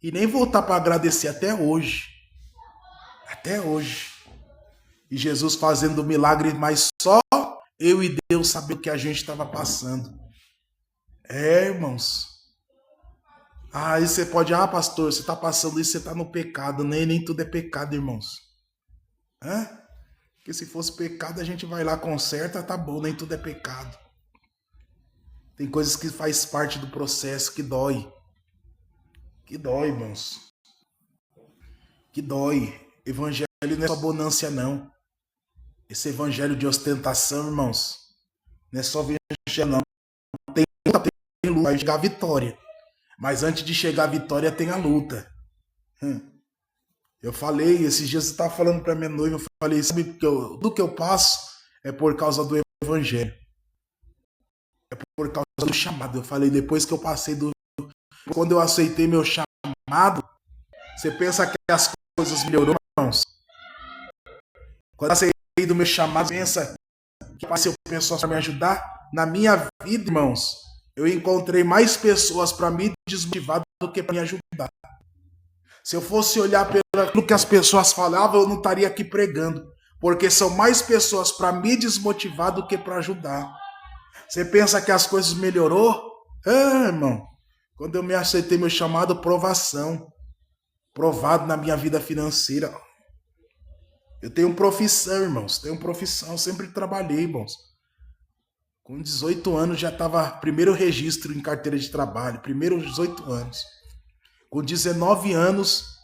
E nem voltar para agradecer até hoje. Até hoje. E Jesus fazendo milagre, mas só eu e Deus sabendo o que a gente estava passando. Irmãos. Aí você pode, pastor, você está passando isso, você está no pecado. Nem tudo é pecado, irmãos. Porque se fosse pecado, a gente vai lá, conserta, tá bom, nem tudo é pecado. Tem coisas que faz parte do processo que dói. Que dói, irmãos. Que dói. Evangelho não é só bonância, não. Esse evangelho de ostentação, irmãos, não é só evangelho, não. Tem luta, vai chegar a vitória. Mas antes de chegar a vitória, tem a luta. Eu falei, esses dias você estava falando para minha noiva, eu falei, sabe, tudo que eu passo é por causa do evangelho. É por causa do chamado. Eu falei, depois que eu passei quando eu aceitei meu chamado, você pensa que as coisas melhoraram, irmãos? Quando eu aceitei do meu chamado, pensa que passei pessoas para me ajudar? Na minha vida, irmãos, eu encontrei mais pessoas para me desmotivar do que para me ajudar. Se eu fosse olhar pelo que as pessoas falavam, eu não estaria aqui pregando. Porque são mais pessoas para me desmotivar do que para ajudar. Você pensa que as coisas melhorou? Irmão, quando eu me aceitei meu chamado, provação. Provado na minha vida financeira. Eu tenho profissão, irmãos. Tenho profissão. Sempre trabalhei, irmãos. Com 18 anos já estava primeiro registro em carteira de trabalho. Primeiros 18 anos. Com 19 anos,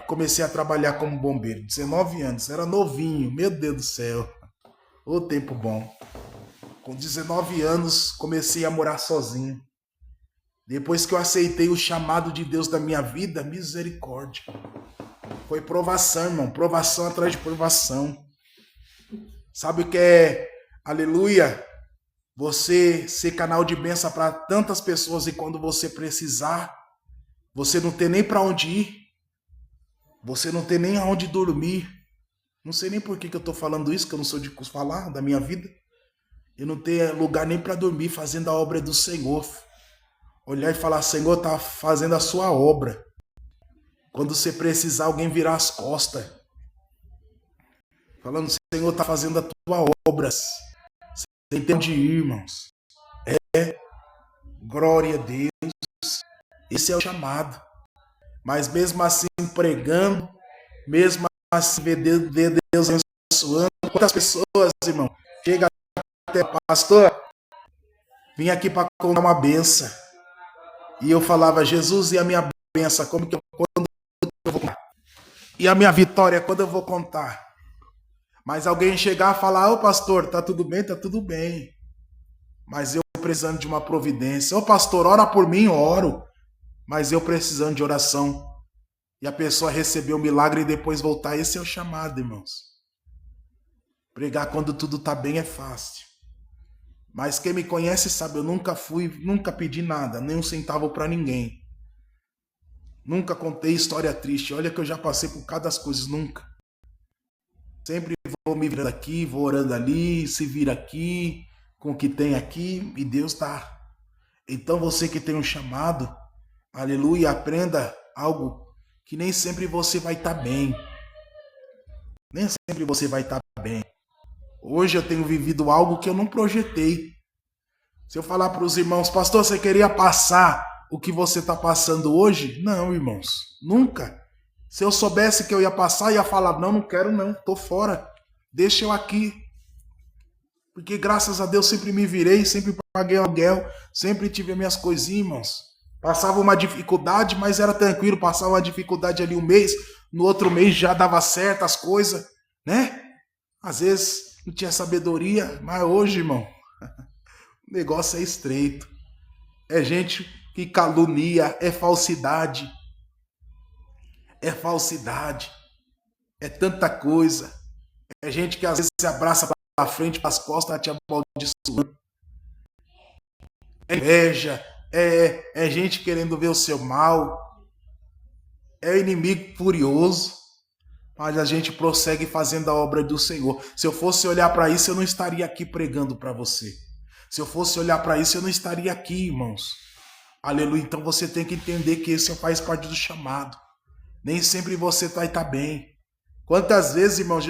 comecei a trabalhar como bombeiro. 19 anos. Era novinho. Meu Deus do céu. Ô tempo bom. Com 19 anos, comecei a morar sozinho. Depois que eu aceitei o chamado de Deus da minha vida, misericórdia. Foi provação, irmão. Provação atrás de provação. Sabe o que é, aleluia, você ser canal de bênção para tantas pessoas e quando você precisar, você não tem nem para onde ir. Você não tem nem aonde dormir. Não sei nem por que eu estou falando isso, que eu não sou de falar da minha vida. Eu não tenho lugar nem para dormir fazendo a obra do Senhor. Olhar e falar, Senhor, está fazendo a sua obra. Quando você precisar, alguém virar as costas. Falando, Senhor, está fazendo a tua obra. Você tem onde ir, irmãos. Glória a Deus. Esse é o chamado. Mas mesmo assim, pregando, mesmo assim, ver Deus abençoando. Quantas pessoas, irmão, chega até pastor, vim aqui para contar uma benção. E eu falava, Jesus, e a minha benção, quando eu vou contar? E a minha vitória, quando eu vou contar? Mas alguém chegar e falar, ô pastor, tá tudo bem? Tá tudo bem. Mas eu precisando de uma providência. Ô pastor, ora por mim, oro. Mas eu precisando de oração. E a pessoa receber o milagre e depois voltar. Esse é o chamado, irmãos. Pregar quando tudo tá bem é fácil. Mas quem me conhece sabe, eu nunca pedi nada, nem um centavo para ninguém. Nunca contei história triste. Olha que eu já passei por cada das coisas, nunca. Sempre vou me virando aqui, vou orando ali, se vira aqui, com o que tem aqui, e Deus dá. Então você que tem um chamado, aleluia, aprenda algo que nem sempre você vai estar bem. Nem sempre você vai estar bem. Hoje eu tenho vivido algo que eu não projetei. Se eu falar para os irmãos, pastor, você queria passar o que você está passando hoje? Não, irmãos, nunca. Se eu soubesse que eu ia passar, ia falar, não quero não, tô fora. Deixa eu aqui. Porque graças a Deus sempre me virei, sempre paguei aluguel, sempre tive as minhas coisinhas, irmãos. Passava uma dificuldade, mas era tranquilo, passava uma dificuldade ali um mês, no outro mês já dava certo as coisas, né? Às vezes não tinha sabedoria, mas hoje, irmão, o negócio é estreito. É gente que calunia, é falsidade. É falsidade. É tanta coisa. É gente que às vezes se abraça para frente, para as costas, te amaldiçoando. É inveja. É gente querendo ver o seu mal. É inimigo furioso. Mas a gente prossegue fazendo a obra do Senhor. Se eu fosse olhar para isso, eu não estaria aqui pregando para você. Se eu fosse olhar para isso, eu não estaria aqui, irmãos. Aleluia. Então você tem que entender que isso faz parte do chamado. Nem sempre você vai estar bem. Quantas vezes, irmãos, eu